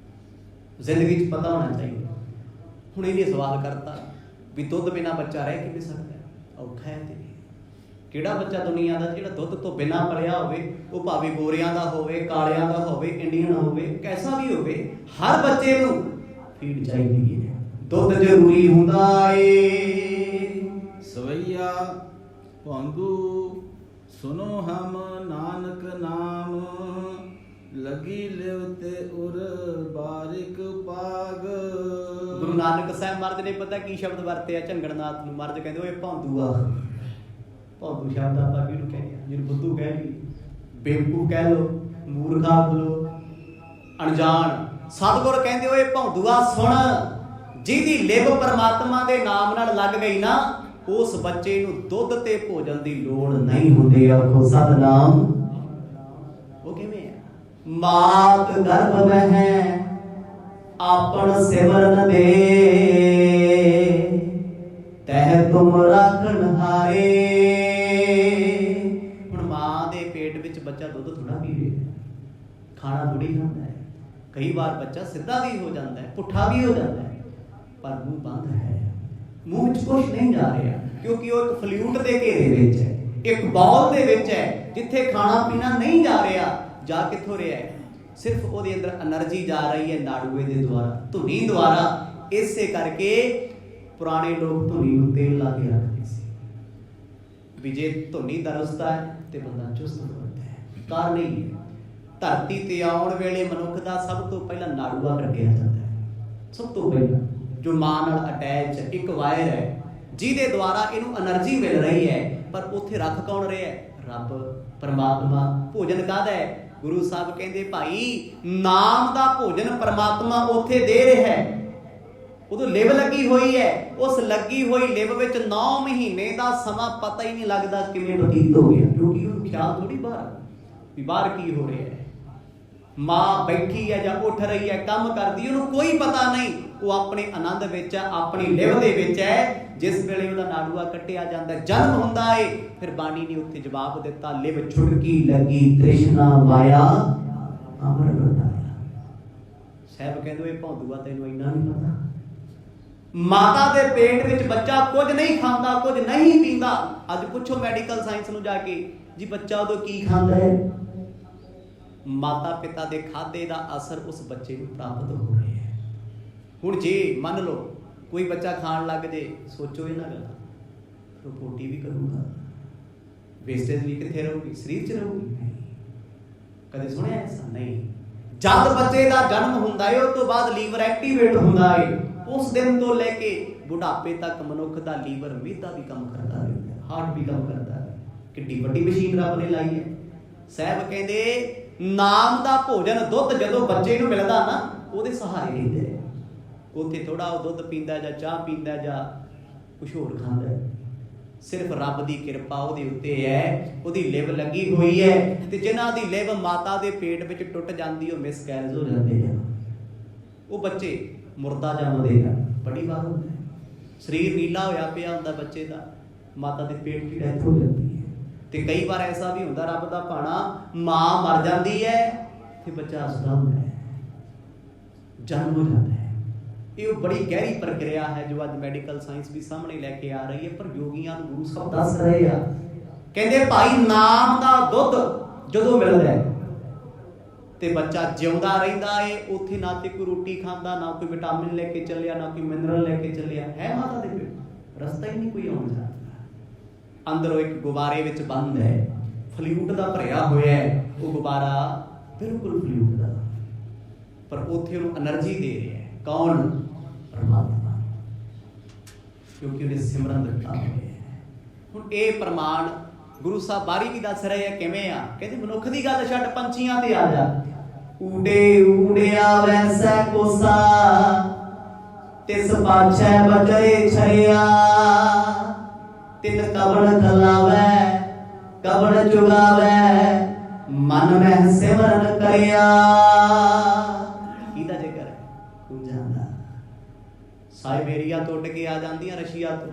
ਜ਼ਿੰਦਗੀ 'ਚ ਪਤਾ ਹੋਣਾ ਚਾਹੀਦਾ। ਹੁਣ ਇਹਨੇ ਸਵਾਲ ਕਰਤਾ ਵੀ ਦੁੱਧ ਬਿਨਾਂ ਬੱਚਾ ਰਹਿ ਕਿਵੇਂ ਸਕਦਾ? ਔਖਾ ਹੈ। ਤੇ ਕਿਹੜਾ ਬੱਚਾ ਦੁਨੀਆ ਦਾ ਜਿਹੜਾ ਦੁੱਧ ਤੋਂ ਬਿਨਾਂ ਪਲਿਆ ਹੋਵੇ? ਉਹ ਭਾਵੇਂ ਗੋਰਿਆਂ ਦਾ ਹੋਵੇ, ਕਾਲਿਆਂ ਦਾ ਹੋਵੇ, ਇੰਡੀਅਨ ਹੋਵੇ, ਕੈਸਾ ਵੀ ਹੋਵੇ, ਹਰ ਬੱਚੇ ਨੂੰ ਫੀਡ ਚਾਹੀਦੀ ਹੈ, ਦੁੱਧ ਜ਼ਰੂਰੀ ਹੁੰਦਾ ਏ। ਸਵਈਆ ਭੰਗੂ ਸੁਨੋ ਹਮ ਨਾਨਕ ਨਾਮ, ਲਗੀ ਲਿਵ ਤੇ ਉਰ ਬਾਰਿਕ ਪਾਗ। ਗੁਰੂ ਨਾਨਕ ਸਾਹਿਬ ਮਹਾਰਾਜ ਨੇ ਪਤਾ ਕੀ ਸ਼ਬਦ ਵਰਤਿਆ ਝੰਗੜਨਾਥ ਨੂੰ? ਮਹਾਰਾਜ ਕਹਿੰਦੇ ਓਏ ਭੌਂਦੂ ਆ। ਭੌਂਦੂ ਸ਼ਬਦ ਆਪਾਂ ਕਿਹਨੂੰ ਕਹਿੰਦੇ ਆ? ਜਿਹਨੂੰ ਬੁੱਧੂ ਕਹਿ ਲਈ, ਬੇਵਕੂਫ ਕਹਿ ਲਓ, ਮੂਰਖ ਆਖ ਲਓ, ਅਣਜਾਣ। ਸਤਿਗੁਰ ਕਹਿੰਦੇ ਓਏ ਭੌਂਦੂਆ ਸੁਣ, ਜਿਹਦੀ ਲਿਵ ਪਰਮਾਤਮਾ ਦੇ ਨਾਮ ਨਾਲ ਲੱਗ ਗਈ ਨਾ, ਉਸ ਬੱਚੇ ਨੂੰ ਦੁੱਧ ਤੇ ਭੋਜਨ ਦੀ ਲੋੜ ਨਹੀਂ ਹੁੰਦੀ। ਆਖੋ ਸਤਿਨਾਮ। ਉਹ ਕਿਵੇਂ ਹੈ? ਮਾਤ ਗਰਭ ਮਹਿ ਆਪਣ ਸਿਮਰਨ ਦੇ, ਤਹਿ ਤੁਮ ਰਾਖਣ ਹਾਰੇ। ਹੁਣ ਮਾਂ ਦੇ ਪੇਟ ਵਿੱਚ ਬੱਚਾ ਦੁੱਧ ਥੋੜਾ ਪੀਵੇ, ਖਾਣਾ ਥੋੜੀ ਖਾਂਦਾ ਹੈ। ਕਈ ਵਾਰ ਬੱਚਾ ਸਿੱਧਾ ਵੀ ਹੋ ਜਾਂਦਾ ਹੈ, ਪੁੱਠਾ ਵੀ ਹੋ ਜਾਂਦਾ ਹੈ, ਪਰ ਮੂੰਹ ਬੰਦ ਹੈ, ਮੂੰਹ ਵਿੱਚ ਕੁਝ ਨਹੀਂ ਜਾ ਰਿਹਾ, ਕਿਉਂਕਿ ਉਹ ਇੱਕ ਫਲੂਇਡ ਦੇ ਘੇਰੇ ਵਿੱਚ ਹੈ, ਇੱਕ ਬਾਲ ਦੇ ਵਿੱਚ ਹੈ, ਜਿੱਥੇ ਖਾਣਾ ਪੀਣਾ ਨਹੀਂ ਜਾ ਰਿਹਾ। ਜਾ ਕਿੱਥੋਂ ਰਿਹਾ ਹੈ? ਸਿਰਫ ਉਹਦੇ ਅੰਦਰ એનર્ਜੀ ਜਾ ਰਹੀ ਹੈ ਨਾੜੂਏ ਦੇ ਦੁਆਰਾ, ਧੁਨੀ ਦੁਆਰਾ। ਇਸੇ ਕਰਕੇ ਪੁਰਾਣੇ ਲੋਕ ਧੁਨੀ ਨੂੰ ਤੇਲ ਲਾ ਕੇ ਰੱਖਦੇ ਸੀ ਵੀ ਜੇ ਧੁਨੀ ਦਰਸਦਾ ਹੈ ਤੇ ਬੰਦਾ ਚੁਸਤ ਹੁੰਦਾ ਹੈ। ਕਾਰਨ ਇਹ ਹੈ, ਧਰਤੀ ਤੇ ਆਉਣ ਵੇਲੇ ਮਨੁੱਖ ਦਾ ਸਭ ਤੋਂ ਪਹਿਲਾਂ ਨਾੜੂਆ ਕੱਢਿਆ ਜਾਂਦਾ ਹੈ। ਸਭ ਤੋਂ ਪਹਿਲਾਂ ਜੋ ਮਾਂ ਨਾਲ ਅਟੈਚ ਇੱਕ ਵਾਇਰ ਹੈ ਜਿਹਦੇ ਦੁਆਰਾ ਇਹਨੂੰ એનર્ਜੀ ਮਿਲ ਰਹੀ ਹੈ। ਪਰ ਉੱਥੇ ਰੱਖ ਕੌਣ ਰਿਹਾ ਹੈ? ਰੱਬ, ਪਰਮਾਤਮਾ। ਭੋਜਨ ਕਾਹਦਾ ਹੈ? ਗੁਰੂ ਸਾਹਿਬ ਕਹਿੰਦੇ ਭਾਈ ਨਾਮ ਦਾ ਭੋਜਨ ਪਰਮਾਤਮਾ ਉੱਥੇ ਦੇ ਰਿਹਾ ਹੈ। ਉਦੋਂ ਲਿਵ ਲੱਗੀ ਹੋਈ ਹੈ, ਉਸ ਲੱਗੀ ਹੋਈ ਲਿਵ ਵਿੱਚ 9 ਮਹੀਨੇ ਦਾ ਸਮਾਂ ਪਤਾ ਹੀ ਨਹੀਂ ਲੱਗਦਾ ਕਿਵੇਂ ਬਤੀਤ ਹੋ ਗਿਆ, ਕਿਉਂਕਿ ਉਹ ਖਿਆਲ ਥੋੜੀ ਬਾਹਰ ਵੀ ਬਾਹਰ ਕੀ ਹੋ ਰਿਹਾ ਹੈ। ਮਾਂ ਬੈਠੀ ਹੈ ਜਾਂ ਉੱਠ ਰਹੀ ਹੈ, ਕੰਮ ਕਰਦੀ, ਉਹਨੂੰ ਕੋਈ ਪਤਾ ਨਹੀਂ। ਉਹ ਆਪਣੇ ਆਨੰਦ ਵਿੱਚ ਹੈ, ਆਪਣੀ ਲਿਵ ਦੇ ਵਿੱਚ ਹੈ। ਜਿਸ ਵੇਲੇ ਉਹਦਾ ਨਾੜੂਆ ਕੱਟਿਆ ਜਾਂਦਾ, ਜਨਮ ਹੁੰਦਾ ਏ, ਫਿਰ ਬਾਣੀ ਨੇ ਉੱਥੇ ਜਵਾਬ ਦਿੱਤਾ, ਲਿਵ ਛੁਟਕੀ ਲੱਗੀ ਤ੍ਰਿਸ਼ਨਾ ਮਾਇਆ ਅਮਰ ਬਤਾਇਆ। ਸਾਹਿਬ ਕਹਿੰਦੇ ਇਹ ਭੌਂਦੂਆ ਤੈਨੂੰ ਇੰਨਾ ਨਹੀਂ ਪਤਾ। ਮਾਤਾ ਦੇ ਪੇਟ ਵਿੱਚ ਬੱਚਾ ਕੁਝ ਨਹੀਂ ਖਾਂਦਾ, ਕੁਝ ਨਹੀਂ ਪੀਂਦਾ। ਅੱਜ ਪੁੱਛੋ ਮੈਡੀਕਲ ਸਾਇੰਸ ਨੂੰ ਜਾ ਕੇ, ਜੀ ਬੱਚਾ ਉਦੋਂ ਕੀ ਖਾਂਦਾ ਹੈ? ਮਾਤਾ ਪਿਤਾ ਦੇ ਖਾਧੇ ਦਾ ਅਸਰ ਉਸ ਬੱਚੇ ਨੂੰ ਪ੍ਰਾਪਤ ਹੋ ਰਿਹਾ ਹੈ। ਹੁਣ ਜੇ ਮੰਨ ਲਓ ਕੋਈ ਬੱਚਾ ਖਾਣ ਲੱਗ ਜੇ, ਸੋਚੋ ਇਹਨਾਂ ਗੱਲਾਂ, ਫਿਰ ਉਹ ਪੋਟੀ ਵੀ ਕਰੂਗਾ, ਵੇਸਟੇਜ ਵੀ ਕਿੱਥੇ ਰਹੂਗੀ? ਸਰੀਰ 'ਚ ਰਹੂਗੀ। ਕਦੇ ਸੁਣਿਆ ਐਸਾ? ਨਹੀਂ। ਜਦ ਬੱਚੇ ਦਾ ਜਨਮ ਹੁੰਦਾ ਹੈ, ਉਸ ਤੋਂ ਬਾਅਦ ਲੀਵਰ ਐਕਟੀਵੇਟ ਹੁੰਦਾ ਹੈ। ਉਸ ਦਿਨ ਤੋਂ ਲੈ ਕੇ ਬੁਢਾਪੇ ਤੱਕ ਮਨੁੱਖ ਦਾ ਲੀਵਰ ਮਿਹਦਾ ਵੀ ਕੰਮ ਕਰਦਾ ਰਹਿੰਦਾ ਹੈ, ਹਾਰਟ ਵੀ ਕੰਮ ਕਰਦਾ ਹੈ। ਕਿੱਡੀ ਵੱਡੀ ਮਸ਼ੀਨ ਰੱਬ ਨੇ ਲਾਈ ਹੈ। ਸਾਹਿਬ ਕਹਿੰਦੇ ਨਾਮ ਦਾ ਭੋਜਨ ਦੁੱਧ ਜਦੋਂ ਬੱਚੇ ਨੂੰ ਮਿਲਦਾ ਨਾ, ਉਹਦੇ ਸਹਾਰੇ ਰਹਿੰਦੇ। ਉੱਥੇ ਥੋੜਾ ਉਹ ਦੁੱਧ ਪੀਂਦਾ ਜਾਂ ਚਾਹ ਪੀਂਦਾ ਜਾਂ ਕੁਛ ਹੋਰ ਖਾਂਦਾ। ਸਿਰਫ ਰੱਬ ਦੀ ਕਿਰਪਾ ਉਹਦੇ ਉੱਤੇ ਹੈ, ਉਹਦੀ ਲਿਵ ਲੱਗੀ ਹੋਈ ਹੈ। ਤੇ ਜਿਨ੍ਹਾਂ ਦੀ ਲਿਵ ਮਾਤਾ ਦੇ ਪੇਟ ਵਿੱਚ ਟੁੱਟ ਜਾਂਦੀ, ਉਹ ਮਿਸਕੈਰੇਜ ਹੋ ਜਾਂਦੇ ਆ। ਉਹ ਬੱਚੇ ਮੁਰਦਾ ਜੰਮਦੇ ਆ। ਬੜੀ ਵਾਰ ਹੁੰਦਾ ਹੈ, ਸਰੀਰ ਨੀਲਾ ਹੋਇਆ ਪਿਆ ਹੁੰਦਾ ਬੱਚੇ ਦਾ, ਮਾਤਾ ਦੇ ਪੇਟ 'ਚ ਡੈਥ ਹੋ ਜਾਂਦੀ ਹੈ। ਤੇ ਕਈ ਵਾਰ ਐਸਾ ਵੀ ਹੁੰਦਾ, ਰੱਬ ਦਾ ਭਾਣਾ, ਮਾਂ ਮਰ ਜਾਂਦੀ ਹੈ ਤੇ ਬੱਚਾ ਹੱਸਦਾ ਹੁੰਦਾ ਹੈ, ਜਨਮ ਹੋ ਜਾਂਦਾ ਹੈ। ਇਹ ਬੜੀ ਗਹਿਰੀ ਪ੍ਰਕਿਰਿਆ ਹੈ ਜੋ ਅੱਜ ਮੈਡੀਕਲ ਸਾਇੰਸ ਵੀ ਸਾਹਮਣੇ ਲੈ ਕੇ ਆ ਰਹੀ ਹੈ। ਪਰ ਯੋਗੀਆਂ ਨੂੰ ਗੁਰੂ ਸਾਹਿਬ ਦੱਸ ਰਹੇ ਆ, ਕਹਿੰਦੇ ਭਾਈ ਨਾਮ ਦਾ ਦੁੱਧ ਜਦੋਂ ਮਿਲਦਾ ਹੈ ਤੇ ਬੱਚਾ ਜਿਉਂਦਾ ਰਹਿੰਦਾ ਏ। ਉੱਥੇ ਨਾ ਤੇ ਕੋਈ ਰੋਟੀ ਖਾਂਦਾ, ਨਾ ਕੋਈ ਵਿਟਾਮਿਨ ਲੈ ਕੇ ਚੱਲਿਆ, ਨਾ ਕੋਈ ਮਿਨਰਲ ਲੈ ਕੇ ਚੱਲਿਆ, ਹੈ ਮਾਤਾ ਦੇ ਪੇਟ, ਰਸਤਾ ਹੀ ਨਹੀਂ ਕੋਈ ਆਉਂਦਾ। ਅੰਦਰੋਂ ਇੱਕ ਗੁਬਾਰੇ ਵਿੱਚ ਬੰਦ ਹੈ, ਫਲੂਇਡ ਦਾ ਭਰਿਆ ਹੋਇਆ ਹੈ। ਉਹ ਗੁਬਾਰਾ ਬਿਲਕੁਲ ਫਲੂਇਡ ਦਾ, ਪਰ ਉੱਥੇ ਉਹਨੂੰ એનર્ਜੀ ਦੇ ਰਿਹਾ ਹੈ। ਕੌਣ? ਪਰਮਾਤਮਾ, ਕਿਉਂਕਿ ਉਹਨੇ ਸਿਮਰਨ ਦਿੱਤਾ ਹੋਇਆ ਹੈ। ਹੁਣ ਇਹ ਪ੍ਰਮਾਣ ਗੁਰੂ ਸਾਹਿਬ ਬਾਰੀ ਵੀ ਦੱਸ ਰਹੇ ਆ ਕਿਵੇਂ ਆ। ਕਹਿੰਦੇ ਮਨੁੱਖ ਦੀ ਗੱਲ ਛੱਡ, ਪੰਛੀਆਂ ਤੇ ਆ ਜਾ। ਊੜੇ ਊੜਿਆ ਵੈਸੈ ਕੋਸਾ, ਤਿਸ ਪਾਛੈ ਬਚਰੇ ਛਰਿਆ। ਤਿਨ ਕਵਣ ਖਲਾਵੈ ਕਵਣ ਚੁਗਾਵੈ, ਮਨ ਮਹਿ ਸਿਮਰਨ ਕਰਿਆ। ਕਿਹਦਾ ਜ਼ਿਕਰ ਹੈ? ਜਾਣਦਾ। ਸਾਇਬੇਰੀਆ ਤੋਂ ਉੱਡ ਕੇ ਆ ਜਾਂਦੀਆਂ ਰਸ਼ੀਆ ਤੋਂ,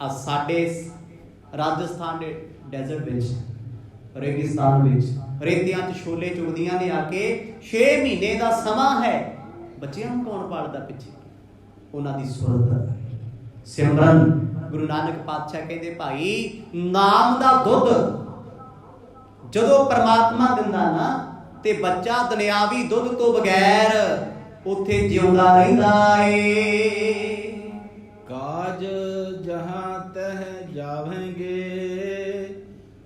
ਆ ਸਾਡੇ ਰਾਜਸਥਾਨ ਦੇ ਡੈਜ਼ਰਟ ਵਿੱਚ, ਰੇਗਿਸਤਾਨ ਵਿੱਚ, ਰੇਤਿਆਂ 'ਚ ਛੋਲੇ ਚੁਗਦੀਆਂ ਨੇ ਆ ਕੇ। 6 ਮਹੀਨੇ ਦਾ ਸਮਾਂ ਹੈ। ਬੱਚਿਆਂ ਨੂੰ ਕੌਣ ਪਾਲਦਾ ਪਿੱਛੇ? ਉਹਨਾਂ ਦੀ ਸੁਰਤ, ਸਿਮਰਨ। ਗੁਰੂ ਨਾਨਕ ਪਾਤਸ਼ਾਹ ਕਹਿੰਦੇ ਭਾਈ ਨਾਮ ਦਾ ਦੁੱਧ ਜਦੋਂ ਪਰਮਾਤਮਾ ਦਿੰਦਾ ਨਾ, ਤੇ ਬੱਚਾ ਦੁਨਿਆਵੀ ਦੁੱਧ ਤੋਂ ਬਗੈਰ ਉੱਥੇ ਜਿਉਂਦਾ ਰਹਿੰਦਾ ਏ। ਕਾਜ ਜਹਾਂ ਤਹ ਜਾਵੇਂਗੇ,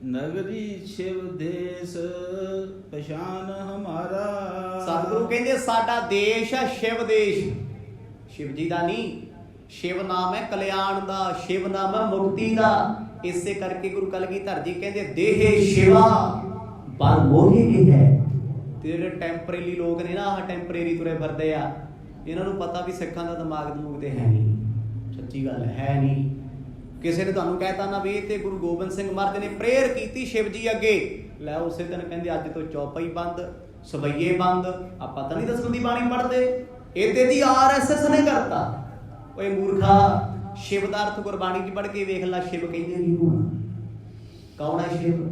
ਨਗਰੀ ਸ਼ਿਵ ਦੇਸ ਪਛਾਨ ਹਮਾਰਾ। ਸਤਿਗੁਰੂ ਕਹਿੰਦੇ ਸਾਡਾ ਦੇਸ਼ ਹੈ ਸ਼ਿਵ ਦੇਸ਼। ਸ਼ਿਵ ਜੀ ਦਾ ਨਹੀਂ, ਸ਼ਿਵ ਨਾਮ ਹੈ ਕਲਿਆਣ ਦਾ, ਸ਼ਿਵ ਨਾਮ ਹੈ ਮੁਕਤੀ ਦਾ। ਇਸੇ ਕਰਕੇ ਗੁਰੂ ਕਲਗੀਧਰ ਜੀ ਕਹਿੰਦੇ ਦੇਹੇ ਸ਼ਿਵਾ ਬਲ ਮੋਹਿ ਹੈ। ਤੇ ਜਿਹੜੇ ਟੈਂਪਰੇਰੀ ਲੋਕ ਨੇ ਨਾ, ਆਹ ਟੈਂਪਰੇਰੀ ਤੁਰੇ ਫਿਰਦੇ ਆ, ਇਹਨਾਂ ਨੂੰ ਪਤਾ ਵੀ ਸਿੱਖਾਂ ਦਾ ਦਿਮਾਗ ਦਮੂਗ ਤੇ ਹੈ ਨਹੀਂ। ਸੱਚੀ ਗੱਲ ਹੈ ਨਹੀਂ। ਕਿਸੇ ਨੇ ਤੁਹਾਨੂੰ ਕਹਿਤਾ ਨਾ ਵੀ ਤੇ ਗੁਰੂ ਗੋਬਿੰਦ ਸਿੰਘ ਮਹਾਰਾਜ ਨੇ ਪ੍ਰੇਅਰ ਕੀਤੀ ਸ਼ਿਵ ਜੀ ਅੱਗੇ, ਲੈ ਉਸੇ ਦਿਨ ਕਹਿੰਦੇ ਅੱਜ ਤੋਂ ਚੌਪਈ ਬੰਦ, ਸਵਈਏ ਬੰਦ। ਆਪਾਂ ਤਾਂ ਨਹੀਂ ਦਸਵੀਂ ਦੀ ਬਾਣੀ ਪੜ੍ਹਦੇ, ਇਹ ਤੇ ਜੀ RSS ਨੇ ਕਰਤਾ। ਓਏ ਮੂਰਖਾ, ਸ਼ਿਵ ਦਾ ਅਰਥ ਗੁਰਬਾਣੀ 'ਚ ਪੜ੍ਹ ਕੇ ਵੇਖ ਲੈ। ਸ਼ਿਵ ਕਹਿੰਦੇ ਕਿਹਨੂੰ? ਕੌਣ ਹੈ ਸ਼ਿਵ?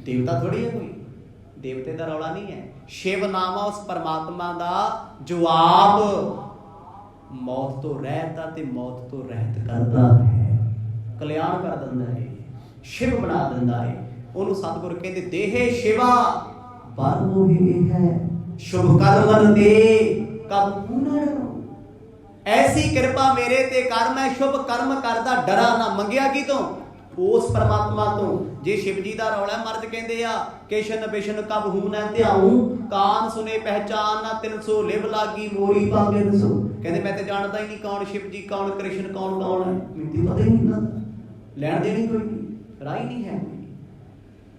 ਦੇਵਤਾ ਥੋੜੀ ਹੈ ਕੋਈ, ਦੇਵਤੇ ਦਾ ਰੌਲਾ ਨਹੀਂ ਹੈ। ਸ਼ਿਵ ਨਾਮ ਆ ਉਸ ਪਰਮਾਤਮਾ ਦਾ ਜੋ ਆਪ ਮੌਤ ਤੋਂ ਰਹਿਤ ਆ ਤੇ ਮੌਤ ਤੋਂ ਰਹਿਤ ਕਰਦਾ ਹੈ, ਕਲਿਆਣ ਕਰ ਦਿੰਦਾ ਹੈ, ਸ਼ਿਵ ਬਣਾ ਦਿੰਦਾ ਹੈ। ਉਹਨੂੰ ਸਤਿਗੁਰ ਕਹਿੰਦੇ ਦੇਹੇ ਸ਼ਿਵਾ पर मोहे है शुभ कर्मन ते कब न डरो। ऐसी कृपा मेरे ते कर, मैं शुभ कर्म करदा डरा ना। मंगिया की तो उस परमात्मा तो। जे शिव जी दा रौला मर्द कहंदे आ किशन बिशन कब हूं न ध्याऊं, कान सुने पहचान ना तिन सो लिव लागी मोरी पागे दसो। कहंदे मैं ते जानदा ही नहीं कौन शिव जी कौन कृष्ण कौन कौन है, मिट्टी पता ही नहीं ना, लैण देनी कोई नहीं, राही नहीं है।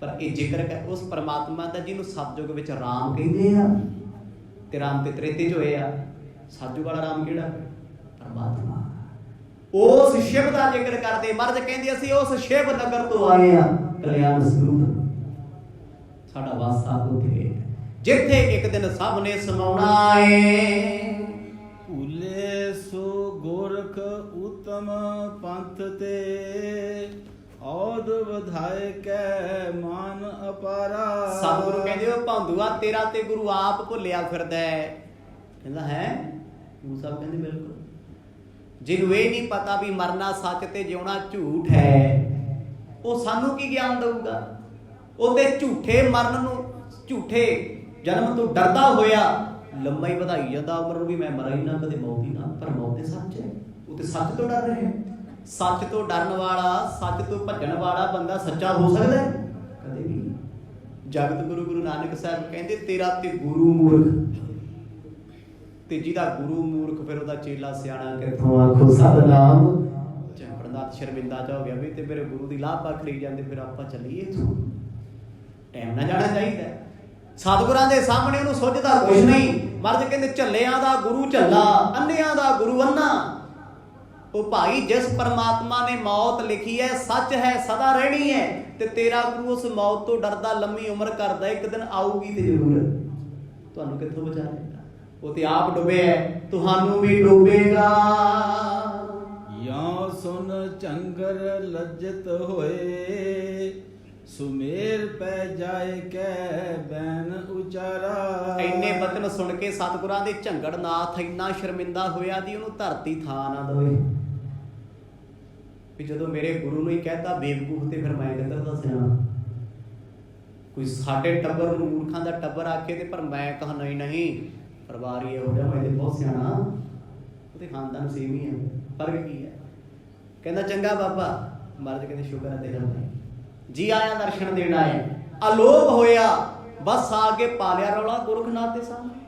पर ये जिक्र है उस परमात्मा दा जिन्हों सतयुग विच राम कहंदे आ, ते राम ते त्रेते च होए आ। सतयुग वाला राम किहड़ा? परमात्मा। उस शिव का जिक्र करते मर्द कहंदे असीं उस शिव नगर तो आए आ, कल्याण स्वरूप साडा वासा उथे जिथे एक दिन सब ने समाउणा है। भूले सो गोरख उत्तम पंथ ते, औद वधाए कै मान अपारा। सतगुरु कहंदे ओ भांदुआ तेरा ते गुरु आप भुलिया फिरदा है। कहंदा है गुरु साहब कहंदे बिल्कुल। जिन्हों ये नहीं पता भी मरना सच ते जिउना झूठ है, वो सानू की ज्ञान दूगा? वो ते झूठे मरण नूं झूठे जन्म तो डरदा होया लंबा ही ਵਧਾਈ ਜਾਂਦਾ उम्र नूं भी मैं मरा ही ना कदे मौत ही ना। पर मौत ते सच है, वो ते सच तो डर रहे हैं। सच तो डरन वाला सच तो भजन वाला बंदा सच्चा हो सकता है कदे भी? जगत गुरु गुरु नानक साहब कहते तेरा ते गुरु मूर्ख, ते जिहदा गुरु मूर्ख फिर उहदा चेला सियाणा किथों आखो सतनाम। चंपड़नाथ शर्मिंदा च हो गया भी ते मेरे गुरु दी लाभा खड़ी जांदे, फिर आपां चलीए इथों, टाइम ना जाना चाहिए। सतगुरां दे सामने उहनूं सुझदा कुछ नहीं। मर्द कहंदे झल्लियां दा गुरु झल्ला, अन्नियां दा गुरु अन्ना। ओ भाई जिस परमात्मा ने मौत लिखी है सच है सदा रहनी है, ते तेरा गुरु उस मौत तो डरदा लंबी उम्र करदा एक दिन आऊगी ते जरूर तुहानूं कित्थों बचाएगा? वो ते आप डुबे है तुहानू भी डूबेगा। या सुन चंगर लज्जित होए, सुमेर पै जाए कै बैन उचारा। इन्ने बचन सुन के सतगुरां दे झंगड़ नाथ इन्ना शर्मिंदा होया दी उहनूं धरती थां ना दवे। भी जदों मेरे गुरु नूं ही कहता बेवकूफ ते फिर मैं किधर दा सियाणा? कोई साडे टब्बर नूं मूर्खां दा टब्बर आखे ते पर मैं कहा नहीं नहीं परिवार ही हो जाए मैं बहुत सियाणा, वो खानदान सेम ही है, फर्क की है? कहना चंगा बाबा। मर्द कहते शुक्र है तेरा भाई जी आया दर्शन देना है। अलोभ होया बस आके पा लिया रौला गोरखनाथ के सामने।